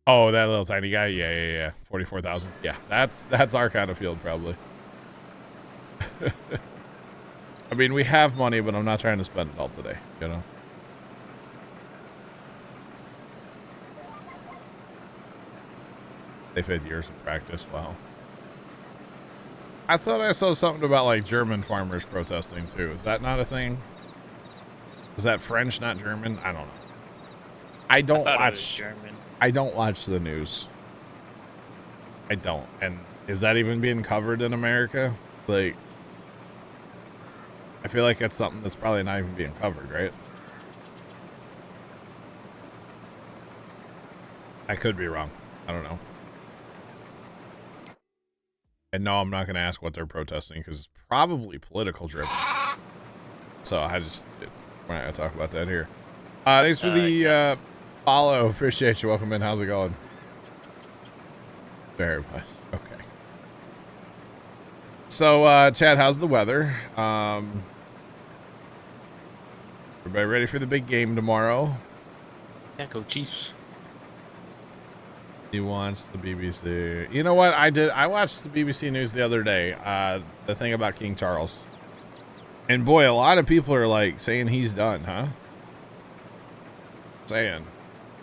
Oh, that little tiny guy. Yeah. 44,000. Yeah, that's our kind of field, probably. I mean, we have money, but I'm not trying to spend it all today, you know? They've had years of practice. Wow. I thought I saw something about like German farmers protesting too. Is that not a thing? Is that French, not German? I don't know. I don't watch German. I don't watch the news. I don't. And is that even being covered in America? Like, I feel like it's something that's probably not even being covered, right? I could be wrong. I don't know. And no, I'm not going to ask what they're protesting, because it's probably political driven. So we're not going to talk about that here. Thanks for the follow. Appreciate you. Welcome in. How's it going? Very much. Okay. So, Chad, how's the weather? Everybody ready for the big game tomorrow? Yeah, go Chiefs. He watched the BBC. You know what? I watched the BBC News the other day. The thing about King Charles. And boy, a lot of people are like saying he's done, huh? Saying.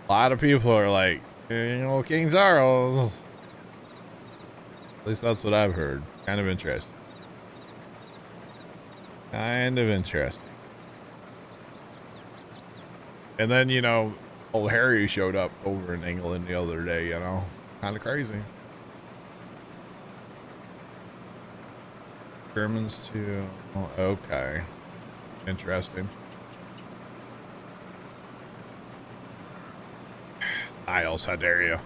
A lot of people are like, King Charles. At least that's what I've heard. Kind of interesting. Kind of interesting. And then, old Harry showed up over in England the other day, kind of crazy. Germans too. Oh, okay. Interesting. Niles, how dare you?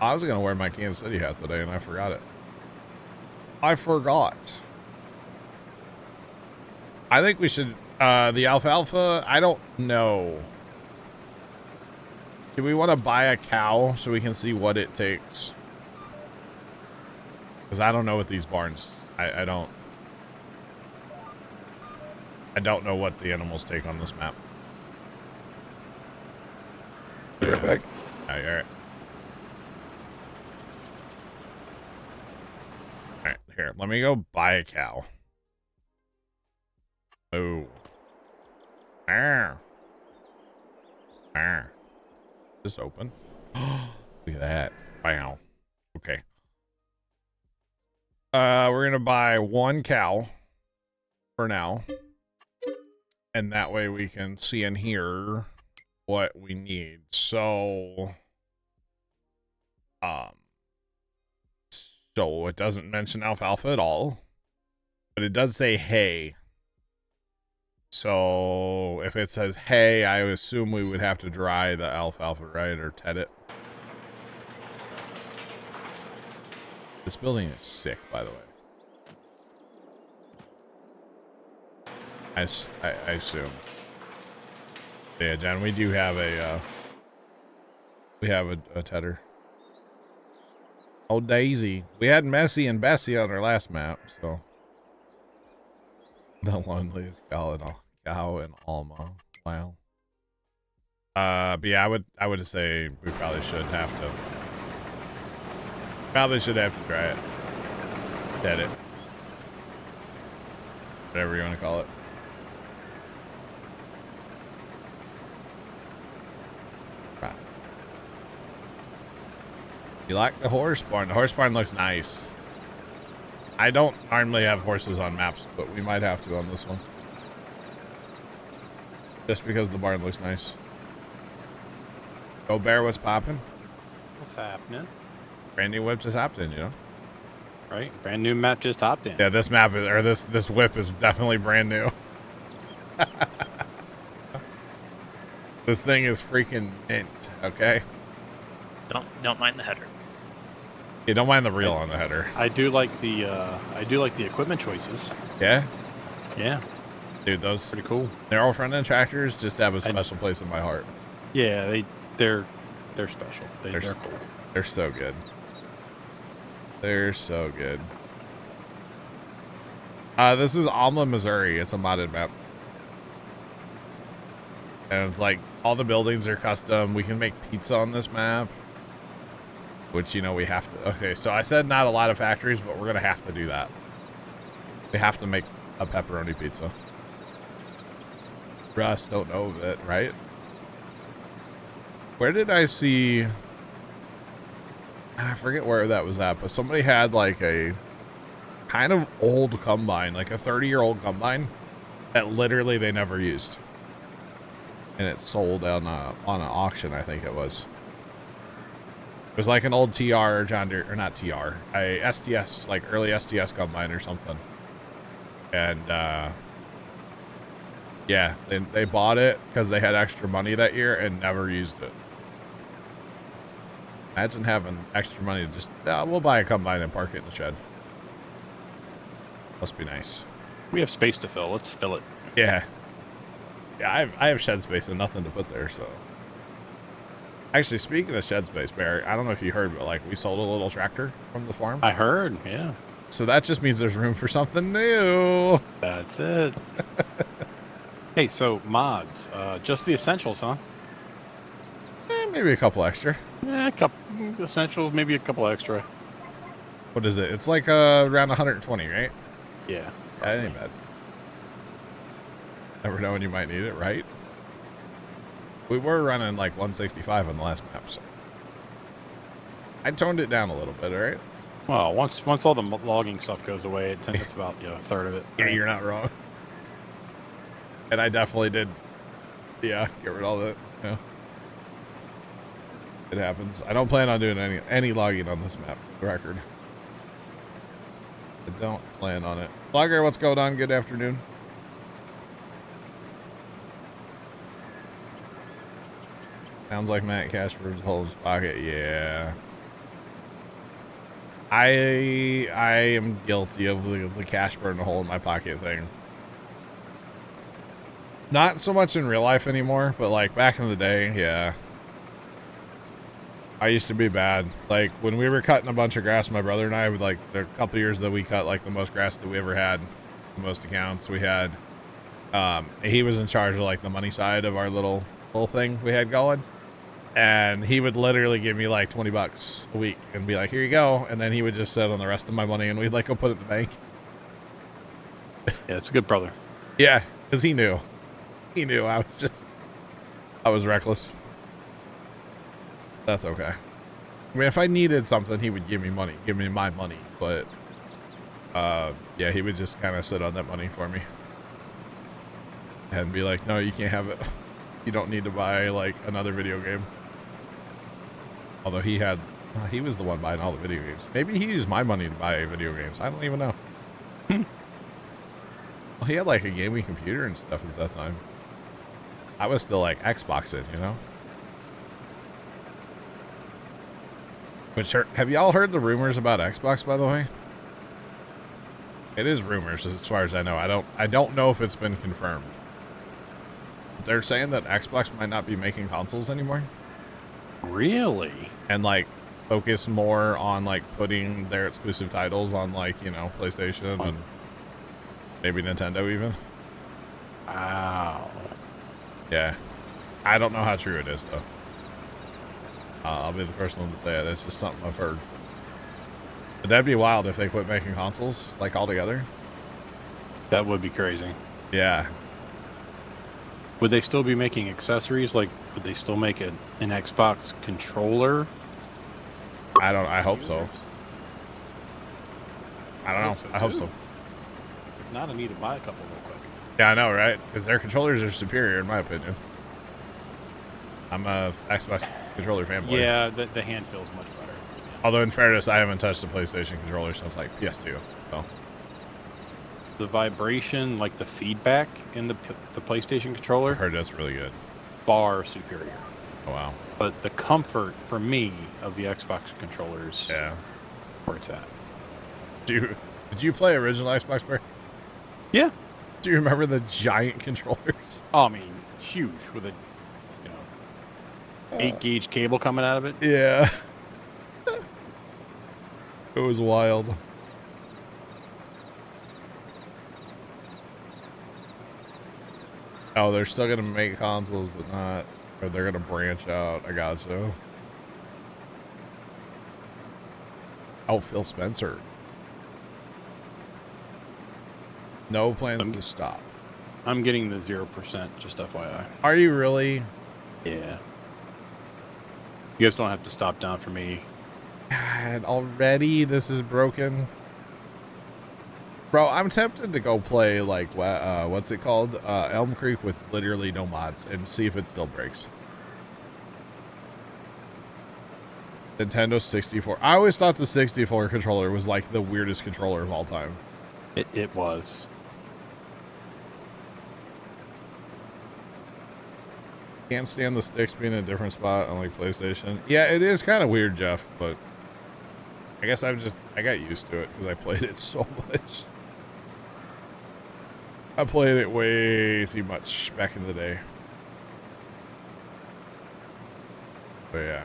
I was going to wear my Kansas City hat today and I forgot it. I forgot. I think we should, the alfalfa, I don't know. Do we want to buy a cow so we can see what it takes? Because I don't know what these barns, I don't know what the animals take on this map. Be right back. All right. All right, here, let me go buy a cow. Oh. Just open. Look at that. Wow. Okay. We're gonna buy one cow for now. And that way we can see and hear what we need. So it doesn't mention alfalfa at all, but it does say hay. So if it says hay, I assume we would have to dry the alfalfa, right? Or ted it. This building is sick, by the way. I assume. Yeah, John, we do have a tedder. Oh, Daisy. We had Messi and Bessie on our last map, so. The loneliest cow in Alma. Wow. But yeah, I would say we probably should have to try it. Dead it. Whatever you want to call it. Right. You like the horse barn? The horse barn looks nice. I don't normally have horses on maps, but we might have to on this one. Just because the barn looks nice. Go Bear, what's popping? What's happening? Brand new whip just hopped in, Right? Brand new map just hopped in. Yeah, this map is, or this whip is definitely brand new. This thing is freaking mint, okay? Don't mind the header. Yeah, don't mind the reel on the header. I do like the equipment choices. Yeah? Yeah. Dude, those Pretty cool. narrow front end tractors just have a special place in my heart. Yeah, they're special. They're cool. They're so good. They're so good. This is Alma, Missouri. It's a modded map. And it's like all the buildings are custom. We can make pizza on this map. Which, we have to. Okay, so I said not a lot of factories, but we're going to have to do that. We have to make a pepperoni pizza. Russ, don't know of it, right? Where did I see... I forget where that was at, but somebody had like a kind of old combine, like a 30-year-old combine that literally they never used. And it sold on an auction, I think it was. It was like an old TR John Deere, or not TR, a STS, like early STS combine or something. And yeah, they bought it because they had extra money that year and never used it. Imagine having extra money to just, we'll buy a combine and park it in the shed. Must be nice. We have space to fill. Let's fill it. Yeah. Yeah, I have shed space and nothing to put there, so. Actually, speaking of shed space, Barry, I don't know if you heard, but like we sold a little tractor from the farm. I heard, yeah. So that just means there's room for something new. That's it. Hey, so mods, just the essentials, huh? Maybe a couple extra. Yeah, a couple essentials, maybe a couple extra. What is it? It's like around 120, right? Yeah. That ain't bad. Never know when you might need it, right? We were running like 165 on the last map, so I toned it down a little bit, all right? Well, once all the logging stuff goes away, it's about a third of it. Yeah, you're not wrong. And I definitely did, yeah, get rid of all that. Yeah, it happens. I don't plan on doing any logging on this map, for the record. I don't plan on it. Logger, what's going on? Good afternoon. Sounds like Matt Cashford's holding his pocket. Yeah. I am guilty of the cash burn hole in my pocket thing. Not so much in real life anymore, but like back in the day, yeah. I used to be bad. Like when we were cutting a bunch of grass, my brother and I would like the couple years that we cut like the most grass that we ever had, the most accounts we had. He was in charge of like the money side of our little thing we had going. And he would literally give me like $20 a week and be like, here you go. And then he would just sit on the rest of my money and we'd like go put it in the bank. Yeah, it's a good brother. Yeah, because he knew. He knew I was reckless. That's okay. I mean, if I needed something, he would give me my money. But, yeah, he would just kind of sit on that money for me. And be like, no, you can't have it. You don't need to buy, like, another video game. Although he was the one buying all the video games. Maybe he used my money to buy video games. I don't even know. Well, he had, like, a gaming computer and stuff at that time. I was still, like, Xboxing, you know? Which have y'all heard the rumors about Xbox, by the way? It is rumors, as far as I know. I don't know if it's been confirmed. They're saying that Xbox might not be making consoles anymore. Really? And like focus more on like putting their exclusive titles on like, you know, PlayStation and maybe Nintendo even. Wow. Yeah. I don't know how true it is though. I'll be the first one to say it. It's just something I've heard. But that'd be wild if they quit making consoles like altogether. That would be crazy. Yeah. Would they still be making accessories? Like, would they still make an Xbox controller? I hope so. I don't know. I hope so. If not, I need to buy a couple real quick. Yeah, I know, right? Because their controllers are superior, in my opinion. I'm a Xbox controller fanboy. Yeah, the hand feels much better. Although, in fairness, I haven't touched the PlayStation controller since, like, PS2. So. The vibration, like the feedback in the PlayStation controller, I've heard that's really good. far superior. Oh, wow. But the comfort, for me, of the Xbox controllers, Yeah. where it's at. Did you play original Xbox, Bear? Yeah. Do you remember the giant controllers? Oh, I mean, huge, with a 8-gauge cable coming out of it. Yeah. It was wild. Oh, they're still gonna make consoles, but not, or they're gonna branch out. I gotcha. Oh, Phil Spencer. No plans to stop. I'm getting the 0%, just FYI. Are you really? Yeah. You guys don't have to stop down for me. God, already this is broken. Bro, I'm tempted to go play, like, what's it called? Elm Creek with literally no mods and see if it still breaks. Nintendo 64. I always thought the 64 controller was, like, the weirdest controller of all time. It was. Can't stand the sticks being in a different spot on, like, PlayStation. Yeah, it is kind of weird, Jeff, but I guess I got used to it because I played it so much. I played it way too much back in the day. But yeah.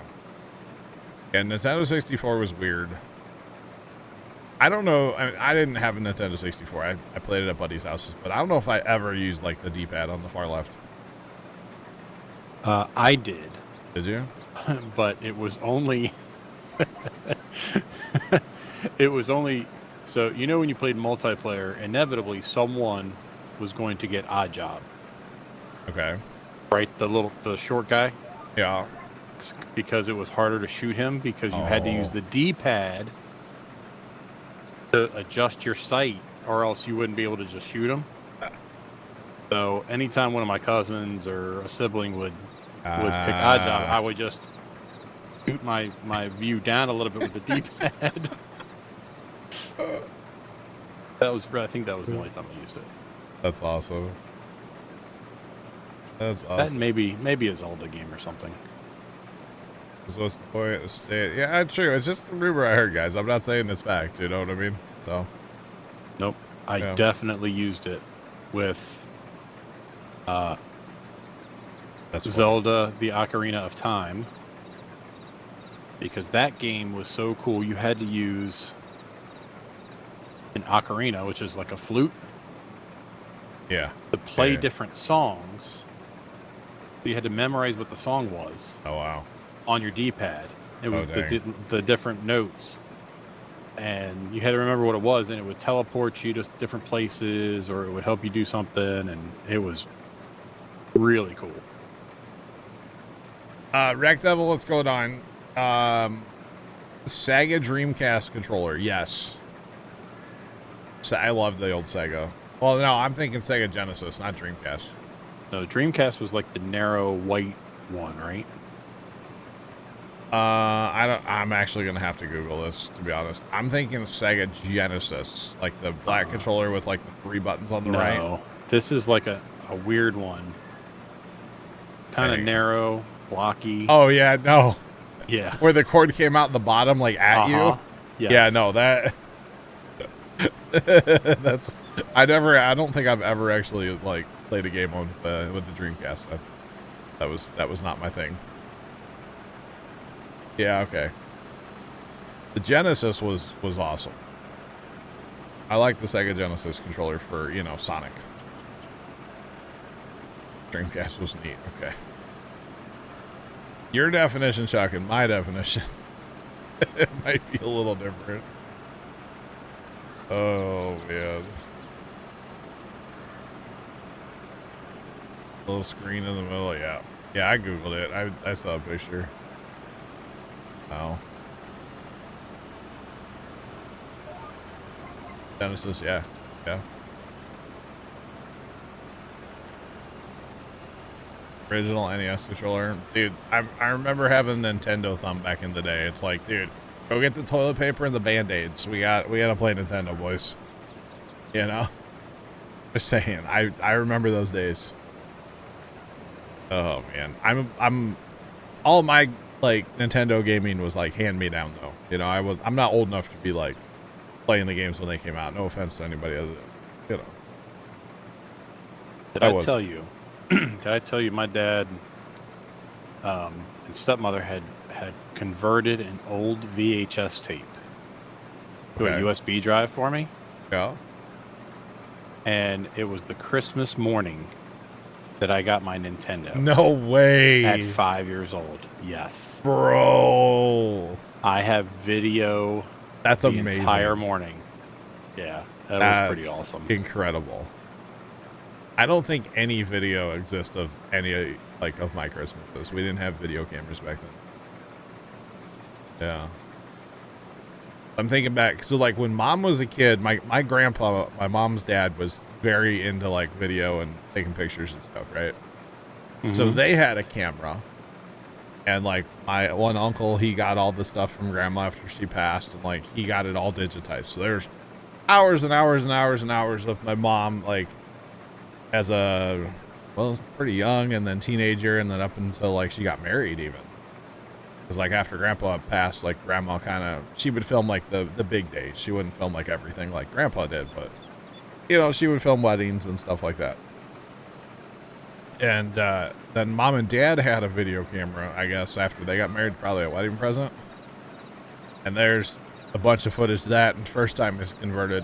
Yeah, Nintendo 64 was weird. I don't know. I didn't have a Nintendo 64. I played it at buddies' houses, but I don't know if I ever used like the D-pad on the far left. I did, Did you? but it was only it was only so you know when you played multiplayer, inevitably someone was going to get odd job, Okay. right? The short guy, Yeah. because it was harder to shoot him because you had to use Oh. the D-pad to adjust your sight, or else you wouldn't be able to just shoot him. So anytime one of my cousins or a sibling would pick odd job, I would just shoot my view down a little bit with the D-pad. I think that was the only time I used it. That's awesome. That's That awesome. and maybe a Zelda game or something. So what's the point? Yeah, true. It's just a rumor I heard, guys. I'm not saying it's fact. You know what I mean? So. Nope. I Yeah. definitely used it with That's Zelda: The Ocarina of Time, because that game was so cool. You had to use an ocarina, which is like a flute, Yeah. to play Yeah. different songs. You had to memorize what the song was Oh wow. on your D-pad. It was dang. the different notes, and you had to remember what it was, and it would teleport you to different places, or it would help you do something, and it was really cool. Wreck Devil, what's going on? Sega Dreamcast controller. Yes. I love the old Sega. Well, no, I'm thinking Sega Genesis, not Dreamcast. No, Dreamcast was like the narrow white one, right? I'm actually gonna have to Google this, to be honest. I'm thinking Sega Genesis, like the black controller with like the 3 buttons on the right. No, this is like a weird one. Kind of Dang. narrow, blocky. Oh yeah, no. yeah. Where the cord came out the bottom, like at you. Yes. Yeah, no, that. That's. I don't think I've ever actually like played a game on with the Dreamcast. That was not my thing. Yeah, okay. The Genesis was awesome. I like the Sega Genesis controller for, Sonic. Dreamcast was neat. Okay. Your definition, Chuck, and my definition, it might be a little different. Oh, man. Little screen in the middle, yeah. Yeah, I Googled it. I saw a picture. Oh. Genesis, yeah. Yeah. Original NES controller. Dude, I remember having Nintendo thumb back in the day. It's like, dude, go get the toilet paper and the Band-Aids. We gotta play Nintendo, boys. Just saying. I remember those days. Oh man. I'm all my like Nintendo gaming was like hand me down though. I'm not old enough to be like playing the games when they came out. No offense to anybody other than, Did I tell you? Did I tell you my dad and stepmother had converted an old VHS tape to a Okay. USB drive for me? Yeah. And it was the Christmas morning that I got my Nintendo. No way. At 5 years old. Yes. Bro. I have video That's the amazing. entire morning. Yeah, that was pretty awesome. Incredible. I don't think any video exists of any like of my Christmases. We didn't have video cameras back then. Yeah. I'm thinking back. So like when mom was a kid, my grandpa, my mom's dad was very into like video and taking pictures and stuff, right? So Mhm. they had a camera. And like my one uncle, he got all the stuff from grandma after she passed, and like he got it all digitized. So there's hours and hours and hours and hours of my mom, like as pretty young, and then teenager, and then up until like she got married even. Because like after grandpa passed, like grandma she would film like the big days. She wouldn't film like everything like grandpa did, but she would film weddings and stuff like that. And then mom and dad had a video camera, I guess, after they got married, probably a wedding present. And there's a bunch of footage of that, and first time is converted.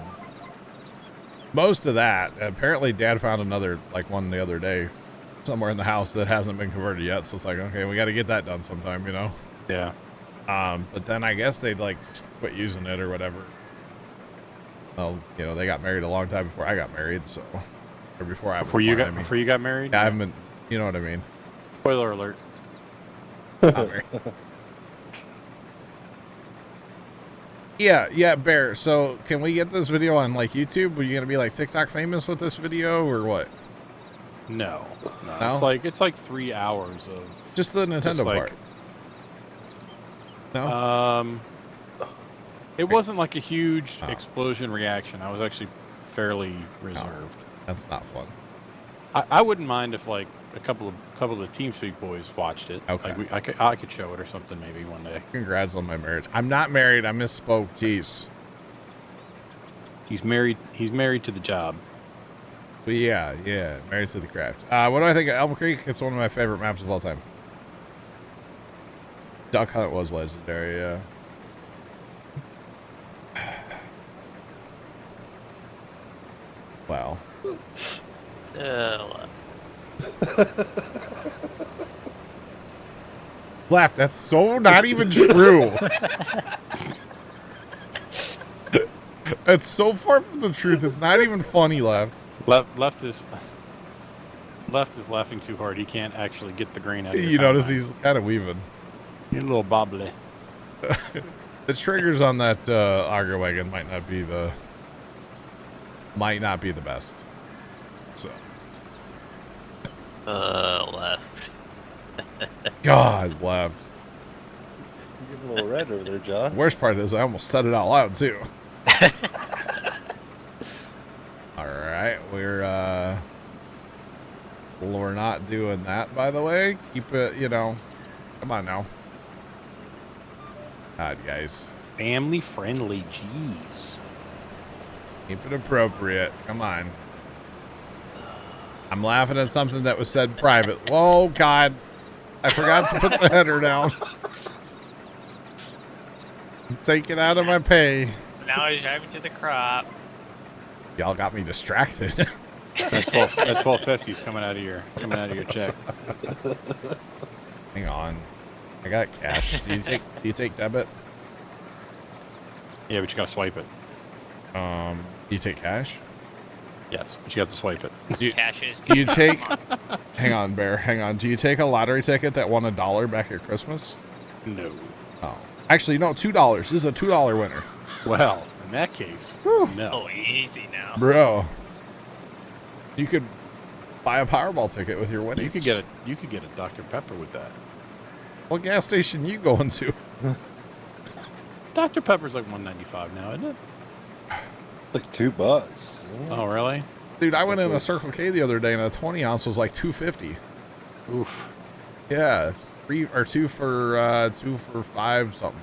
Most of that, apparently Dad found another, like, one the other day somewhere in the house that hasn't been converted yet, so it's like, okay, we got to get that done sometime, you know? Yeah. But then I guess they'd, like, quit using it or whatever. Well, you know, they got married a long time before I got married, so... Or before I... Before you got married? Yeah, I haven't... You know what I mean? Spoiler alert. Not married. Yeah, Bear. So, can we get this video on, like, YouTube? Are you gonna be, like, TikTok famous with this video, or what? No. No? It's like 3 hours of Just the Nintendo part. No? It wasn't like a huge explosion reaction. I was actually fairly reserved. That's not fun. I wouldn't mind if like a couple of the TeamSpeak boys watched it. Okay. Like I could show it or something maybe one day. Congrats on my marriage. I'm not married. I misspoke. Jeez. He's married to the job. But yeah, married to the craft. What do I think of Elm Creek? It's one of my favorite maps of all time. Duck Hunt was legendary, yeah. Wow. Laugh, that's so not even true. It's so far from the truth. It's not even funny, Left. Left is laughing too hard. He can't actually get the grain out of You notice he's kind of weaving. You're a little bobbly. The triggers on that auger wagon might not be the best. So. Left. God, Left. You're getting a little red over there, John. The worst part is I almost said it out loud too. All right, we're not doing that, by the way. Keep it, you know. Come on now. God, guys. Family friendly, jeez. Keep it appropriate. Come on. I'm laughing at something that was said private. Oh, God. I forgot to put the header down. Take it out of my pay. Now he's driving to the crop. Y'all got me distracted. That 1250's coming out of your check. Hang on. I got cash. Do you take debit? Yeah, but you gotta swipe it. Do you take cash? Yes, but you have to swipe it. Do you take... Hang on, Bear. Hang on. Do you take a lottery ticket that won $1 back at Christmas? No. Oh. Actually, no, $2. This is a $2 winner. Well, in that case, no. Oh, easy now. Bro. You could buy a Powerball ticket with your winnings. You could get a Dr. Pepper with that. What gas station you going to? Dr. Pepper's like $1.95 now, isn't it? Like $2. Oh, really? Dude, I went in a Circle K the other day and a 20 ounce was like $2.50. Oof. Yeah, two for 5 something.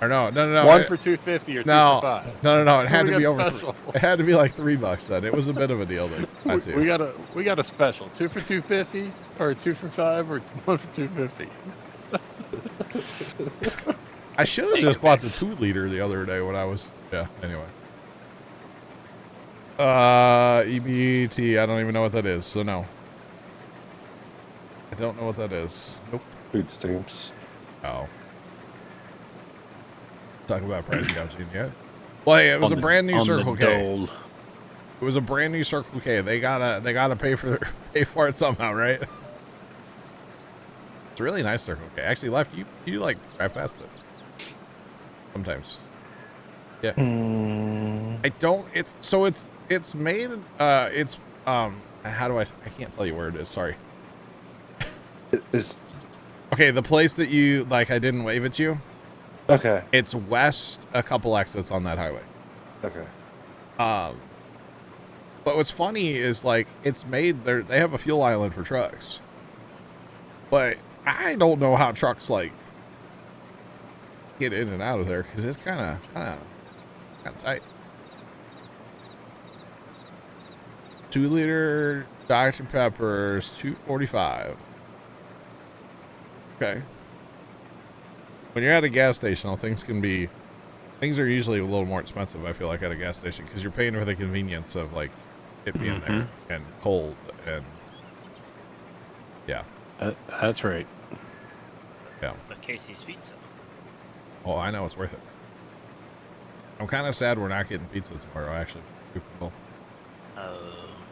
Or no. One for $2.50 or two for 5. No. It had to We be got over. special. It had to be like $3 then. It was a bit of a deal then. We got a special. 2 for $2.50 or 2 for 5 or 1 for $2.50. I should have just bought the 2-liter the other day when I was. Yeah. Anyway. EBT. I don't even know what that is. So no. I don't know what that is. Nope. Food stamps. Oh. Talk about price gouging yet? Well, hey, it was a brand new Circle K. It was a brand new Circle K. They gotta pay for it somehow, right? It's a really nice Circle K. Actually, Left, you like drive past it sometimes. Yeah. I don't. It's made. It's how do I can't tell you where it is. Sorry. Is Okay, the place that you like. I didn't wave at you. okay. It's west a couple exits on that highway. Okay. But what's funny is like it's made there. They have a fuel island for trucks, but I don't know how trucks like get in and out of there because it's kind of tight. 2-liter Dr. Pepper's $2.45. Okay. when you're at a gas station, things are usually a little more expensive. I feel like at a gas station because you're paying for the convenience of like it being there and cold and yeah. That's right. Yeah. But Casey's pizza. Oh, I know it's worth it. I'm kind of sad we're not getting pizza tomorrow. Actually, Super Bowl. Oh.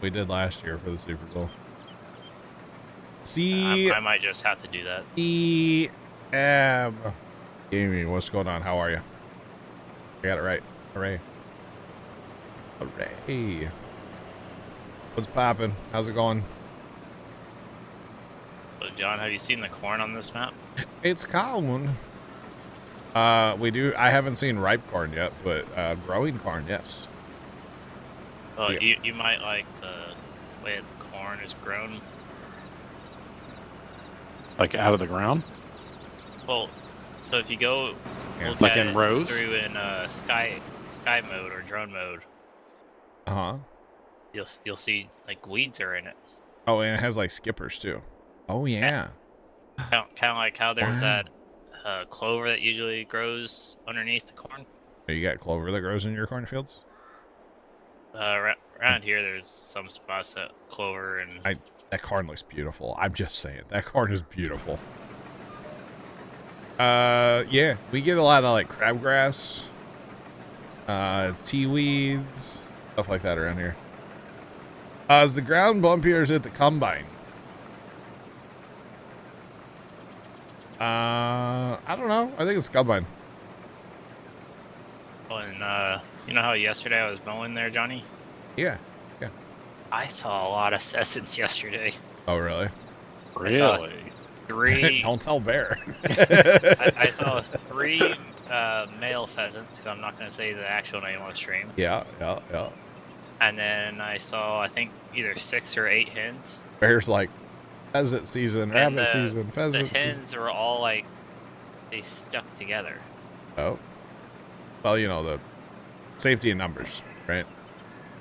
We did last year for the Super Bowl. See, I might just have to do that. Amy, what's going on? How are you? I got it right. Hooray. Hooray. What's poppin'? How's it going? So, John, have you seen the corn on this map? It's corn. I haven't seen ripe corn yet, but growing corn, yes. Well, Yeah. you might like the way the corn is grown. Like out of the ground? Well, so if you go Yeah. look Like at in it rows? through in sky mode or drone mode, Uh-huh. you'll see like weeds are in it. Oh, and it has like skippers too. Oh, yeah. Kind of like how there's Wow. that clover that usually grows underneath the corn. You got clover that grows in your cornfields? Around here, there's some spots that clover and That corn looks beautiful. I'm just saying. That corn is beautiful. Yeah, we get a lot of like crabgrass, tea weeds, stuff like that around here. Is the ground bumpier at the combine? I don't know. I think it's combine. and you know how yesterday I was mowing there, Johnny? Yeah. I saw a lot of pheasants yesterday. Oh, really? saw- Really? 3. Don't tell Bear. I saw 3 male pheasants. 'Cause I'm not going to say the actual name on stream. Yeah. And then I saw, I think, either 6 or 8 hens. Bear's like, pheasant season, And rabbit season, The pheasant season. hens were all like, they stuck together. Oh. Well, you know, the safety in numbers, right?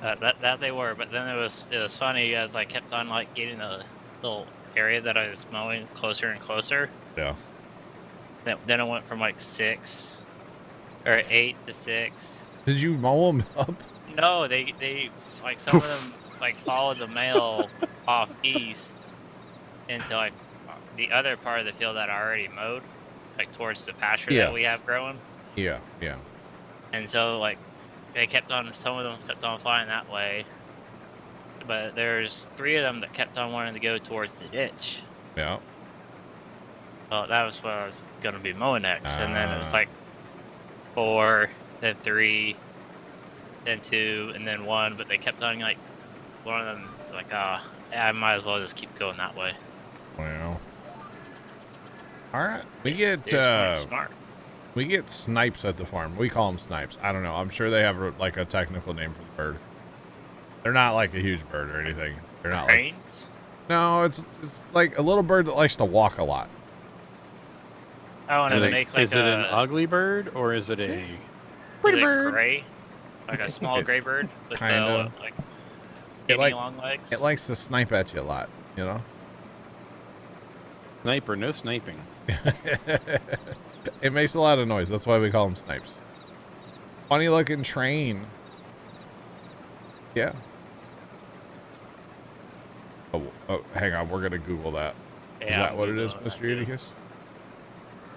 That they were, but then it was funny as I kept on like getting the little area that I was mowing closer and closer. Yeah. Then it went from like 6 or 8 to 6. Did you mow them up? No, they like some of them like followed the male off east into like the other part of the field that I already mowed, like towards the pasture Yeah. that we have growing. Yeah. And so like some of them kept on flying that way, but there's 3 of them that kept on wanting to go towards the ditch. Yeah. Well, that was what I was gonna be mowing next, and then it was Ah. like 4, then 3, then 2, and then 1. But they kept on like one of them. It's like, I might as well just keep going that way. Well. All right. We get It's pretty smart. we get snipes at the farm. We call them snipes. I don't know. I'm sure they have like a technical name for the bird. They're not like a huge bird or anything. They're not like, Cranes? no, it's like a little bird that likes to walk a lot. Oh, and Is it it, makes like is it an ugly bird or is it a pretty bird. Gray, like a small gray bird with Kinda. like It like- long legs. It likes to snipe at you a lot, you know? sniper? No sniping. It makes a lot of noise. That's why we call them snipes. Funny looking train. Yeah. Oh, hang on. We're going to Google that. Is Yeah, that I'm what it is, Googling that Mr. too. Eutychus?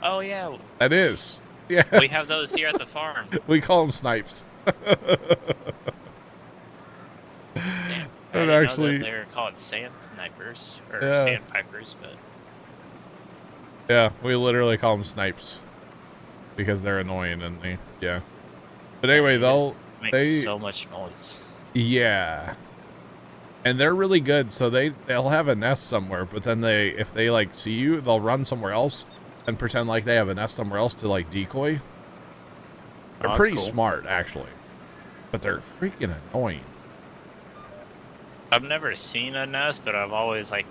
Oh yeah, That is. Yeah. we have those here at the farm. We call them snipes. Damn, I And didn't know actually- that they're called sand snipers or Yeah. sandpipers, but Yeah, we literally call them snipes because they're annoying and yeah. But anyway, they just make they- so much noise. yeah. And they're really good, so they'll have a nest somewhere, but then if they like see you, they'll run somewhere else and pretend like they have a nest somewhere else to like decoy. They're that's pretty cool. smart actually. But they're freaking annoying. I've never seen a nest, but I've always like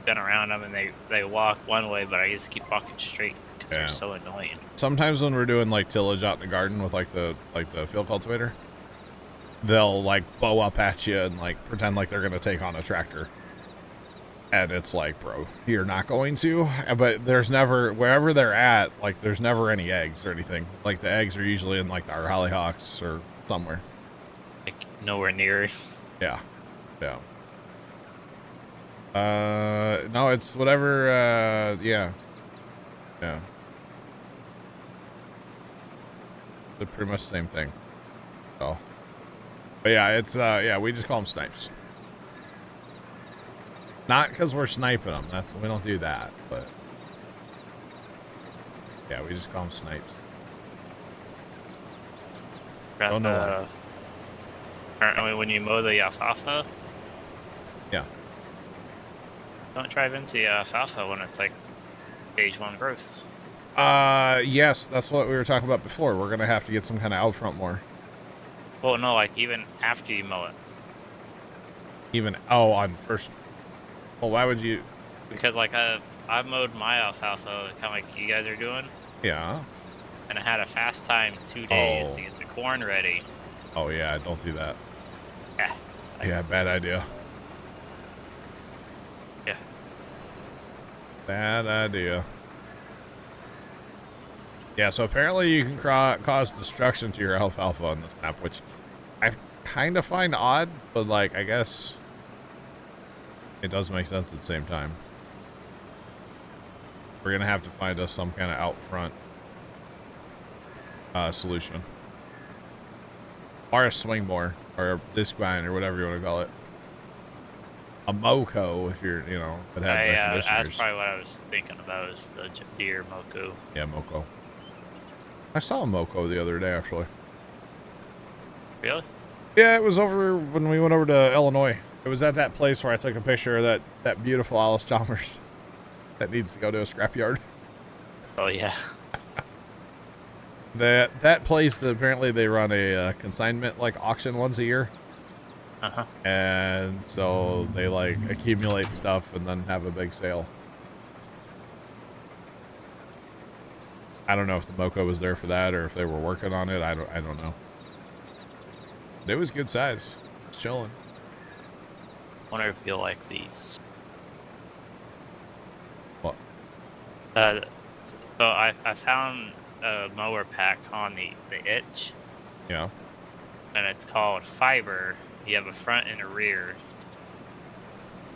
been around them, and they walk one way, but I just keep walking straight because Yeah. they're so annoying. Sometimes when we're doing like tillage out in the garden with like the field cultivator, they'll like bow up at you and like pretend like they're gonna take on a tractor. And it's like, bro, you're not going to. But there's never, wherever they're at, like, there's never any eggs or anything. Like, the eggs are usually in, like, our hollyhocks or somewhere. Like nowhere near. Yeah. Yeah. No, it's whatever, yeah. Yeah. They're pretty much the same thing. So. But yeah, it's, yeah, we just call them snipes. Not because we're sniping them. We don't do that, but. Yeah, we just call them snipes. Don't know why. Apparently when you mow the alfalfa. Yeah. Don't drive into the alfalfa when it's like stage 1 growth. Yes, that's what we were talking about before. We're gonna have to get some kind of out front more. Well, no, like even after you mow it. Even, oh, on first. Well, why would you? Because like I mowed my alfalfa kind of like you guys are doing. Yeah. And I had a fast time 2 days Oh. to get the corn ready. Oh, yeah, don't do that. Yeah. Yeah, bad idea. Yeah. Bad idea. Yeah, so apparently you can cause destruction to your alfalfa on this map, which I kind of find odd, but like, I guess it does make sense at the same time. We're gonna have to find us some kind of out front solution. Or a swing more, or a disc bind, or whatever you want to call it. A Moco, if you're, you know, that had air That's conditioners. probably what I was thinking about is the deer Moco. Yeah, Moco. I saw a Moco the other day, actually. Really? Yeah, it was over when we went over to Illinois. It was at that place where I took a picture of that beautiful Alice Chalmers that needs to go to a scrapyard. Oh yeah. That place, apparently they run a consignment like auction once a year. Uh-huh. And so they like accumulate stuff and then have a big sale. I don't know if the Moco was there for that or if they were working on it. I don't know. But it was good size. It's chilling. Wonder if you'll like these. What? So I found a mower pack on the itch, Yeah. and it's called Fiber. You have a front and a rear,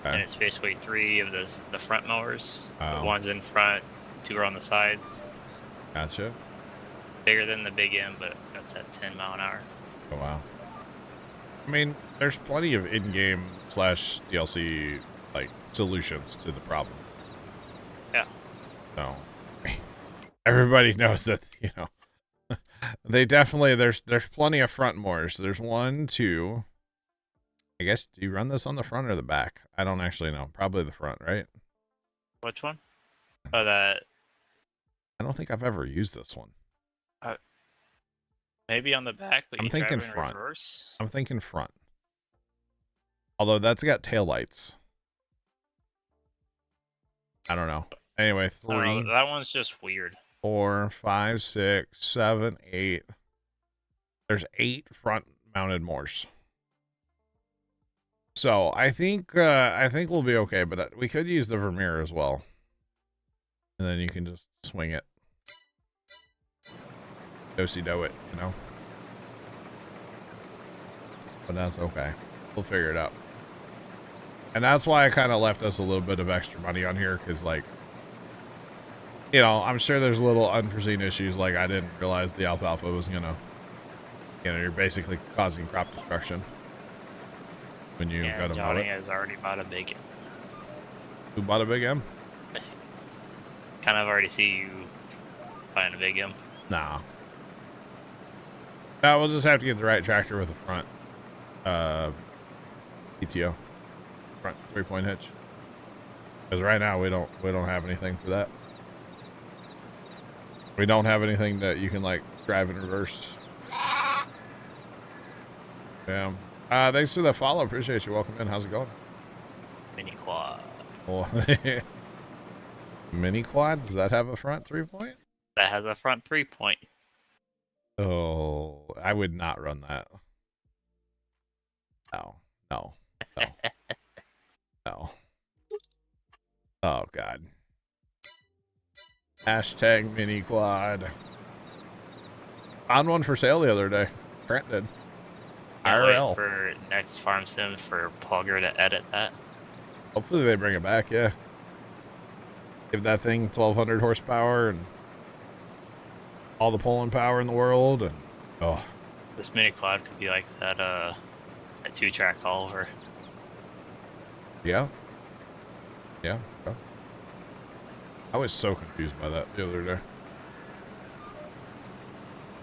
and Okay. it's basically 3 of the front mowers. Oh. The one's in front, 2 are on the sides. Gotcha. Bigger than the big M, but that's at 10 mile an hour. Oh, wow. I mean, there's plenty of in-game / DLC like solutions to the problem. Yeah. So everybody knows that, you know, they definitely there's plenty of front mowers. There's 1, 2. I guess, do you run this on the front or the back? I don't actually know. Probably the front, right? Which one? Oh, that I don't think I've ever used this one. maybe on the back, but I'm you thinking drive in front. reverse. I'm thinking front. Although that's got taillights. I don't know. Anyway, I don't 3, know, that one's just weird. 4, 5, 6, 7, 8. There's 8 front mounted mowers. So I think we'll be okay, but we could use the Vermeer as well. And then you can just swing it. Do-si-do it, you know? But that's okay. We'll figure it out. And that's why I kind of left us a little bit of extra money on here, because, like, you know, I'm sure there's little unforeseen issues, like I didn't realize the alfalfa was gonna, you know, you're basically causing crop destruction when you Yeah, got to mow Johnny it. has already bought a big. Who bought a big M? Kind of already see you buying a big M. Nah. No, we'll just have to get the right tractor with the front PTO, front 3-point hitch. Because right now we don't have anything for that. We don't have anything that you can like drive in reverse. Yeah. Thanks for the follow. Appreciate you. Welcome in. How's it going? Mini quad. Well, mini quad. Does that have a front 3-point? That has a front 3-point. Oh, I would not run that. No. No. No. Oh, God. Hashtag mini quad. Found one for sale the other day. Trent did. Can't wait IRL. for next farm sim for Plugger to edit that. Hopefully they bring it back, yeah. Give that thing 1,200 horsepower and all the pulling power in the world. And oh, This mini quad could be like that 2-track Oliver. yeah. Yeah. Yeah. I was so confused by that the other day.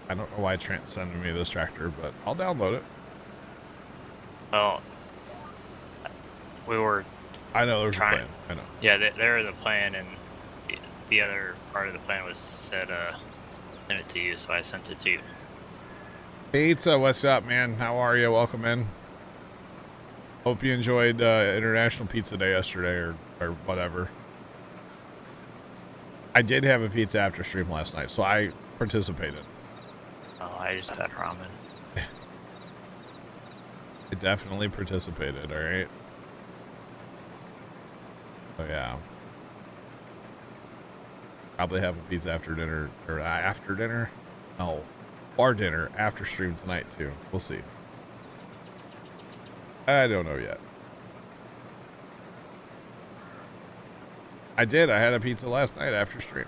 I don't know why Trent's sending me this tractor, but I'll download it. Well, we were I know there's a Trying. plan. I know. Yeah, there was a plan, and the other part of the plan was said, send it to you, so I sent it to you. Pizza, what's up, man? How are you? Welcome in. Hope you enjoyed International Pizza Day yesterday, or whatever. I did have a pizza after stream last night, so I participated. Oh, I just had ramen. I definitely participated, alright? Oh, yeah. Probably have a pizza after dinner, or after dinner? No. Or dinner after stream tonight, too. We'll see. I don't know yet. I did. I had a pizza last night after stream.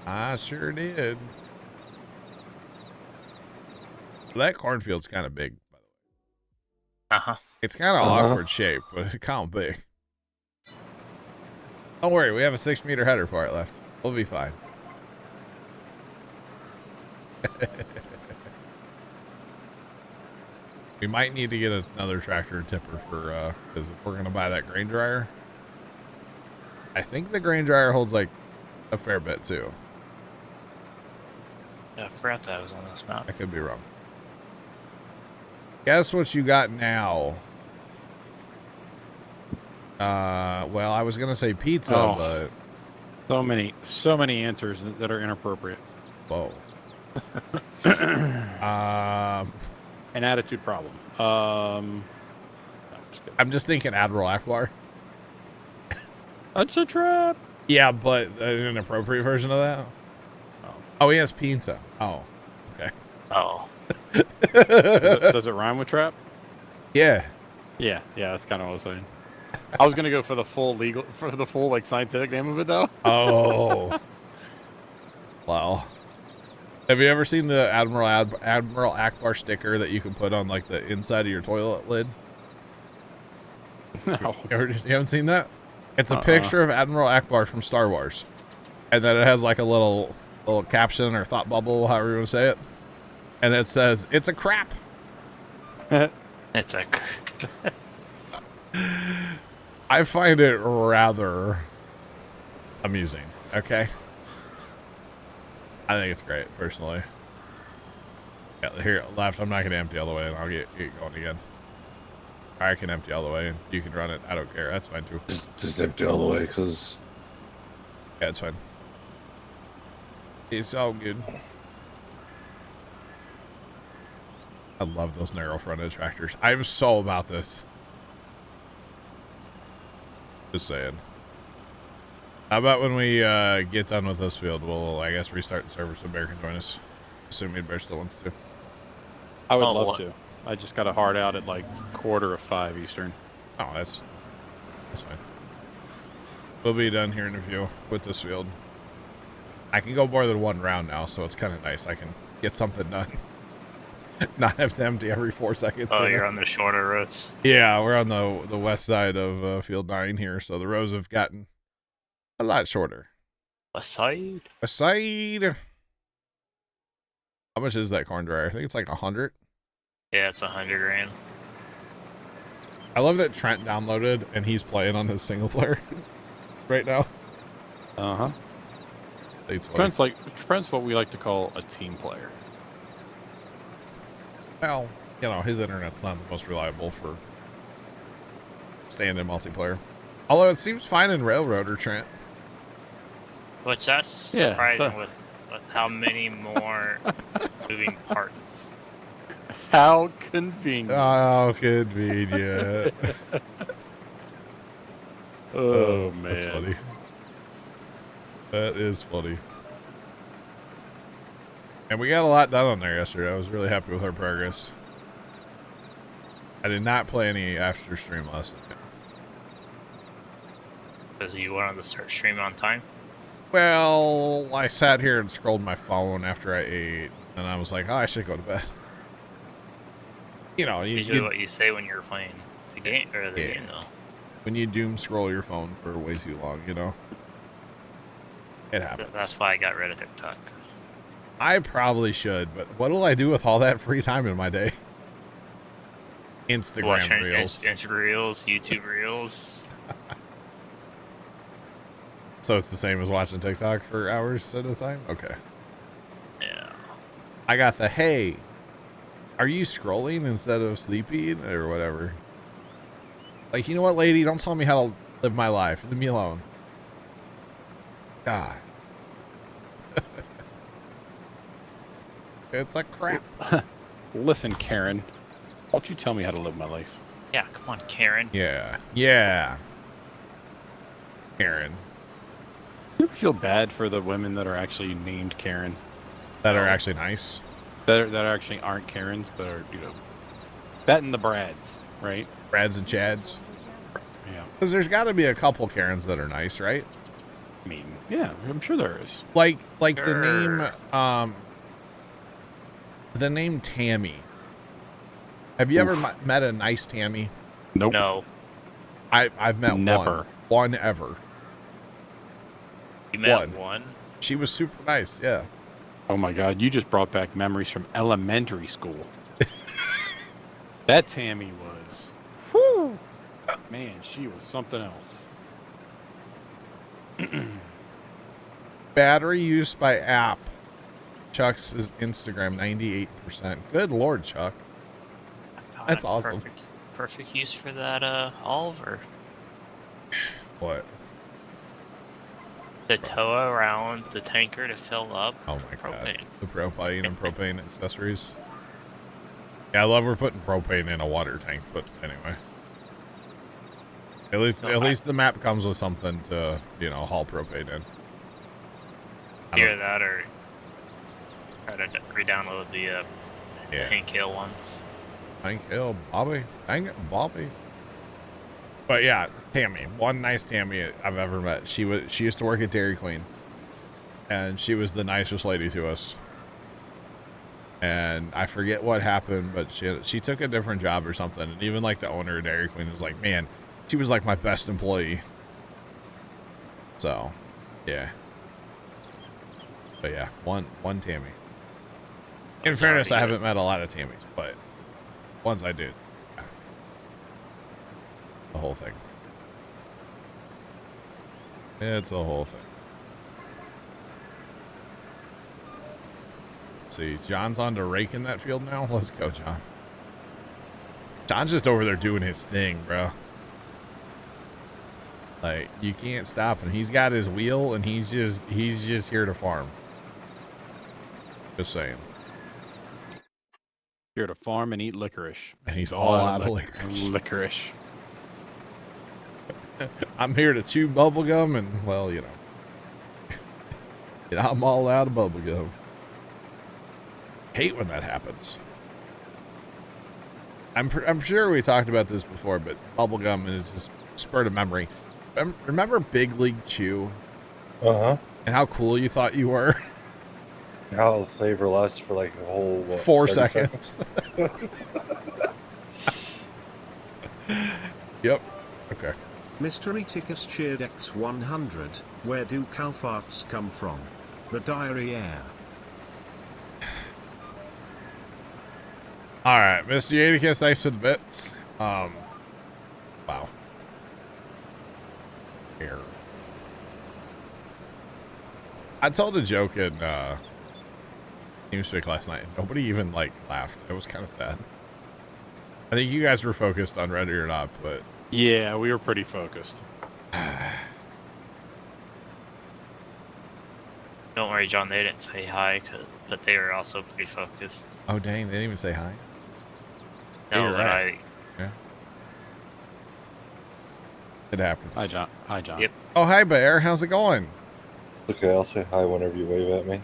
I sure did. That cornfield's kind of big, by the way. Uh-huh. It's kind of awkward shape, but it's kind of big. Don't worry, we have a 6-meter header for it left. We'll be fine. We might need to get another tractor tipper for, because if we're going to buy that grain dryer, I think the grain dryer holds like a fair bit too. Yeah, I forgot that was on this map. I could be wrong. Guess what you got now? Well, I was gonna say pizza, Oh. but So many answers that are inappropriate. whoa. An attitude problem. No, just kidding. I'm just thinking Admiral Akbar. That's a trap. Yeah, but an inappropriate version of that. Oh, he has pizza. Oh, okay. Oh. Does it rhyme with trap? Yeah. Yeah, that's kind of what I was saying. I was gonna go for the full like scientific name of it though. Oh. Wow. Have you ever seen the Admiral Akbar sticker that you can put on like the inside of your toilet lid? No. You haven't seen that? It's a picture of Admiral Akbar from Star Wars, and then it has like a little caption or thought bubble, however you want to say it, and it says, "It's a crap." It's a... I find it rather amusing. Okay, I think it's great personally. Yeah, here left. I'm not gonna empty all the way, and I'll get going again. I can empty all the way, and you can run it. I don't care. That's fine too. Just empty all the way, because Yeah, it's fine. It's all good. I love those narrow fronted tractors. I'm so about this. Just saying. How about when we get done with this field, we'll, I guess, restart the server so Bear can join us. Assuming Bear still wants to. I would Oh, love what? to. I just got a hard out at like 4:45 Eastern. Oh, that's fine. We'll be done here in a few with this field. I can go more than one round now, so it's kind of nice. I can get something done. Not have to empty every 4 seconds. Oh, you're on the shorter roads. Yeah, we're on the west side of field 9 here, so the rows have gotten a lot shorter. West side? West side. How much is that corn dryer? I think it's like 100. Yeah, it's 100 grand. I love that Trent downloaded and he's playing on his single player right now. Uh-huh. It's funny. Trent's what we like to call a team player. Well, you know, his internet's not the most reliable for staying in multiplayer. Although it seems fine in Railroader, Trent. Which that's Yeah, surprising with how many more moving parts. How convenient. Oh, convenient. Oh, That's man. funny. That is funny. And we got a lot done on there yesterday. I was really happy with our progress. I did not play any after stream last night. Because you wanted to start streaming on time. Well, I sat here and scrolled my phone after I ate, and I was like, oh, I should go to bed. You know, Usually what you say when you're playing the game, or the game though. when you doom scroll your phone for way too long, you know? It happens. That's why I got rid of TikTok. I probably should, but what'll I do with all that free time in my day? Instagram Watching reels. Instagram reels, YouTube reels. So it's the same as watching TikTok for hours at a time? Okay. Yeah. I got the, hey, are you scrolling instead of sleeping or whatever? Like, you know what, lady? Don't tell me how to live my life. Leave me alone. God. It's like crap. Listen, Karen. Don't you tell me how to live my life. Yeah, come on, Karen. Yeah. Yeah. Karen. You ever feel bad for the women that are actually named Karen? That are actually nice. That actually aren't Karens, but are, you know, that and the Brads, right? Brads and Chads. Yeah. Because there's got to be a couple Karens that are nice, right? I mean, yeah, I'm sure there is. Like Sure. the name Tammy. Have you ever met a nice Tammy? Nope. No. I've met Never. one ever. You met one? She was super nice, yeah. Oh my God, you just brought back memories from elementary school. That Tammy was, whew, man, she was something else. Battery use by app. Chuck's is Instagram 98%. Good Lord, Chuck. That's awesome. Perfect use for that Oliver. What? To tow around the tanker to fill up Oh my propane. God. The propane and propane accessories. Yeah, I love we're putting propane in a water tank, but anyway. At least the map comes with something to, you know, haul propane in. Either that or try to re-download the Yeah. Hank Hill ones. Thank you, Bobby. Dang it, Bobby. But yeah, Tammy, one nice Tammy I've ever met. She used to work at Dairy Queen, and she was the nicest lady to us. And I forget what happened, but she took a different job or something. And even like the owner of Dairy Queen was like, man, she was like my best employee. So, yeah. But yeah, one Tammy. In fairness, I haven't met a lot of Tammys, but ones I did. Yeah. The whole thing. It's a whole thing. Let's see, John's on to raking that field now. Let's go, John. John's just over there doing his thing, bro. Like, you can't stop him. He's got his wheel, and he's just here to farm. Just saying. Here to farm and eat licorice. And he's all out of licorice. Licorice. I'm here to chew bubblegum, and, well, you know. I'm all out of bubblegum. Hate when that happens. I'm sure we talked about this before, but bubblegum is just spurred a memory. Remember Big League Chew? Uh-huh. And how cool you thought you were? How the flavor lasts for like a whole, what, 4 30 seconds. Yep. Okay. Mystery Tickus cheered X100. Where do cow farts come from? The diary air. All right, Mr. Yadicus, thanks for the bits. Wow. Here. I told a joke in TeamSpeak last night. Nobody even like laughed. It was kind of sad. I think you guys were focused on Ready or Not, but Yeah, we were pretty focused. Don't worry, John. They didn't say hi, but they were also pretty focused. oh dang, they didn't even say hi. No, you're but right. I. Yeah. It happens. Hi, John. Hi, John. Yep. Oh, hi, Bear. How's it going? Okay, I'll say hi whenever you wave at me.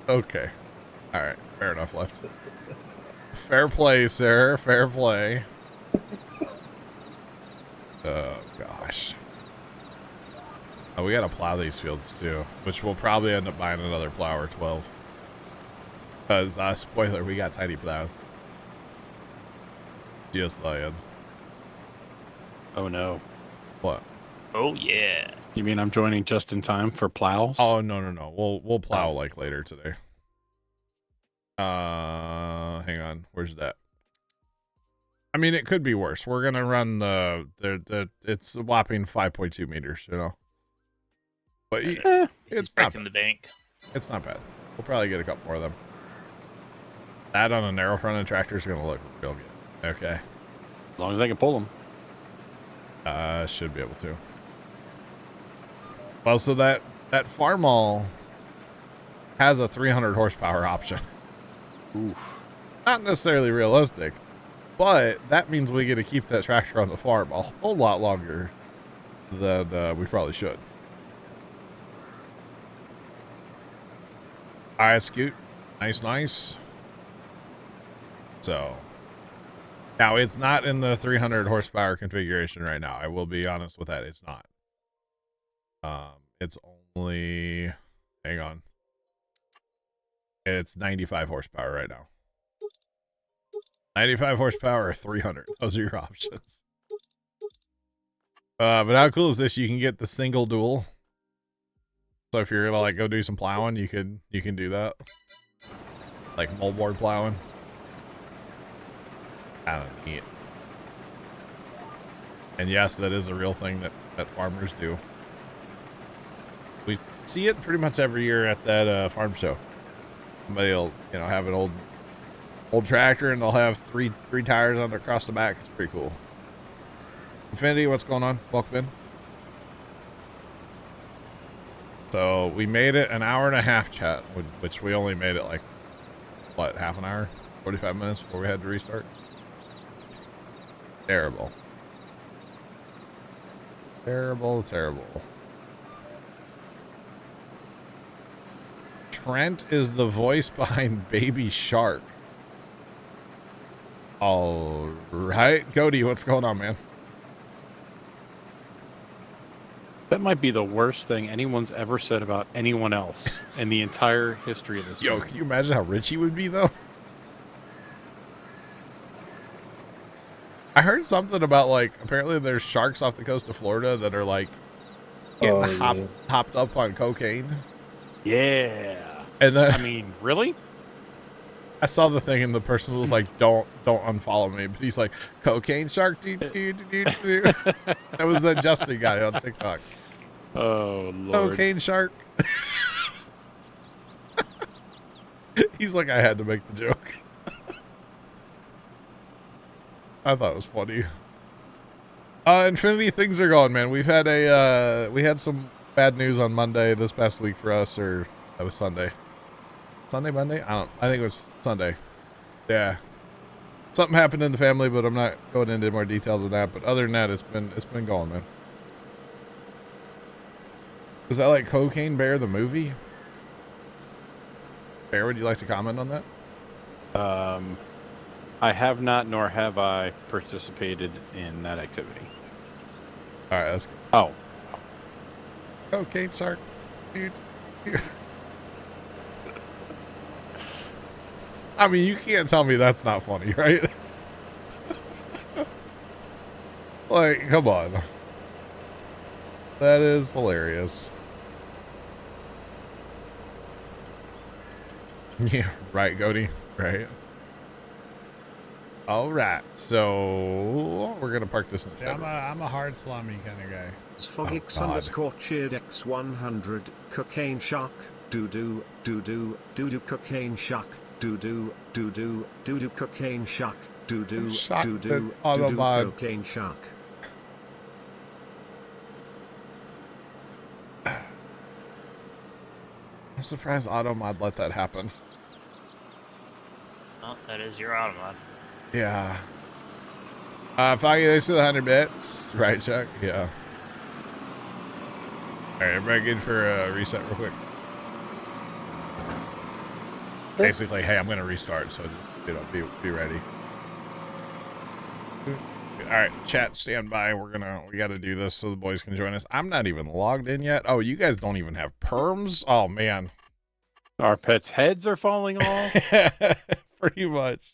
Okay. All right. Fair enough. Left. Fair play, sir. Fair play. Oh, gosh. Oh, we got to plow these fields, too, which we'll probably end up buying another plow or 12. Because, spoiler, we got tiny plows. Just saying. Oh, no. What? Oh yeah. You mean I'm joining just in time for plows? Oh, no. We'll plow, like, later today. Hang on. Where's that? I mean, it could be worse. We're going to run it's a whopping 5.2 meters, you know? But He's it's not breaking bad. the bank. It's not bad. We'll probably get a couple more of them. That on a narrow fronted tractor is going to look real good. Okay. As long as I can pull them. Should be able to. Well, so that Farmall has a 300 horsepower option. Oof. Not necessarily realistic, but that means we get to keep that tractor on the farm a whole lot longer than we probably should. All right, Scoot. Nice. So, now it's not in the 300 horsepower configuration right now. I will be honest with that. It's not. It's only, hang on. It's 95 horsepower right now. 95 horsepower or 300. Those are your options. But how cool is this? You can get the single dual. So if you're gonna like go do some plowing, you can do that. Like moldboard plowing. I don't need it. And yes, that is a real thing that farmers do. We see it pretty much every year at that farm show. Somebody will, have an old tractor and they'll have three tires on across the back. It's pretty cool. Infinity, what's going on? Welcome in. So we made it an hour and a half, chat, which we only made it like, what, half an hour? 45 minutes before we had to restart? Terrible. Terrible. Trent is the voice behind Baby Shark. All right. Cody, what's going on, man? That might be the worst thing anyone's ever said about anyone else in the entire history of this Yo, game. can you imagine how rich he would be, though? I heard something about, like, apparently there's sharks off the coast of Florida that are, like, getting hopped up on cocaine. Yeah. And then I mean, really? I saw the thing and the person was like, don't unfollow me. But he's like, cocaine shark. That was the Justin guy on TikTok. Oh, Lord. Cocaine shark. He's like, I had to make the joke. I thought it was funny. Infinity, things are going, man. We had some bad news on Monday this past week for us, or that was Sunday. Monday? I think it was Sunday. Yeah. Something happened in the family, but I'm not going into more detail than that. But other than that, it's been going, man. Was that like Cocaine Bear the movie? Bear, would you like to comment on that? I have not, nor have I participated in that activity. All right, let's go. Oh. Cocaine shark. Dude. I mean, you can't tell me that's not funny, right? Like, come on. That is hilarious. Yeah, right, Goaty. Right. All right, so we're gonna park this in the I'm a hard slummy kind of guy. Sfogix underscore cheered X100 cocaine shark doo doo cocaine shark doo doo cocaine shark doo doo cocaine shark. I'm surprised Automod let that happen. Oh, that is your Alma. Yeah. Foggy, thanks for the 100 bits. Right, Chuck? Yeah. Alright, everybody good for a reset real quick? Basically, hey, I'm gonna restart, so just, be ready. Alright, chat, stand by. We gotta do this so the boys can join us. I'm not even logged in yet. Oh, you guys don't even have perms? Oh, man. Our pets' heads are falling off. Pretty much.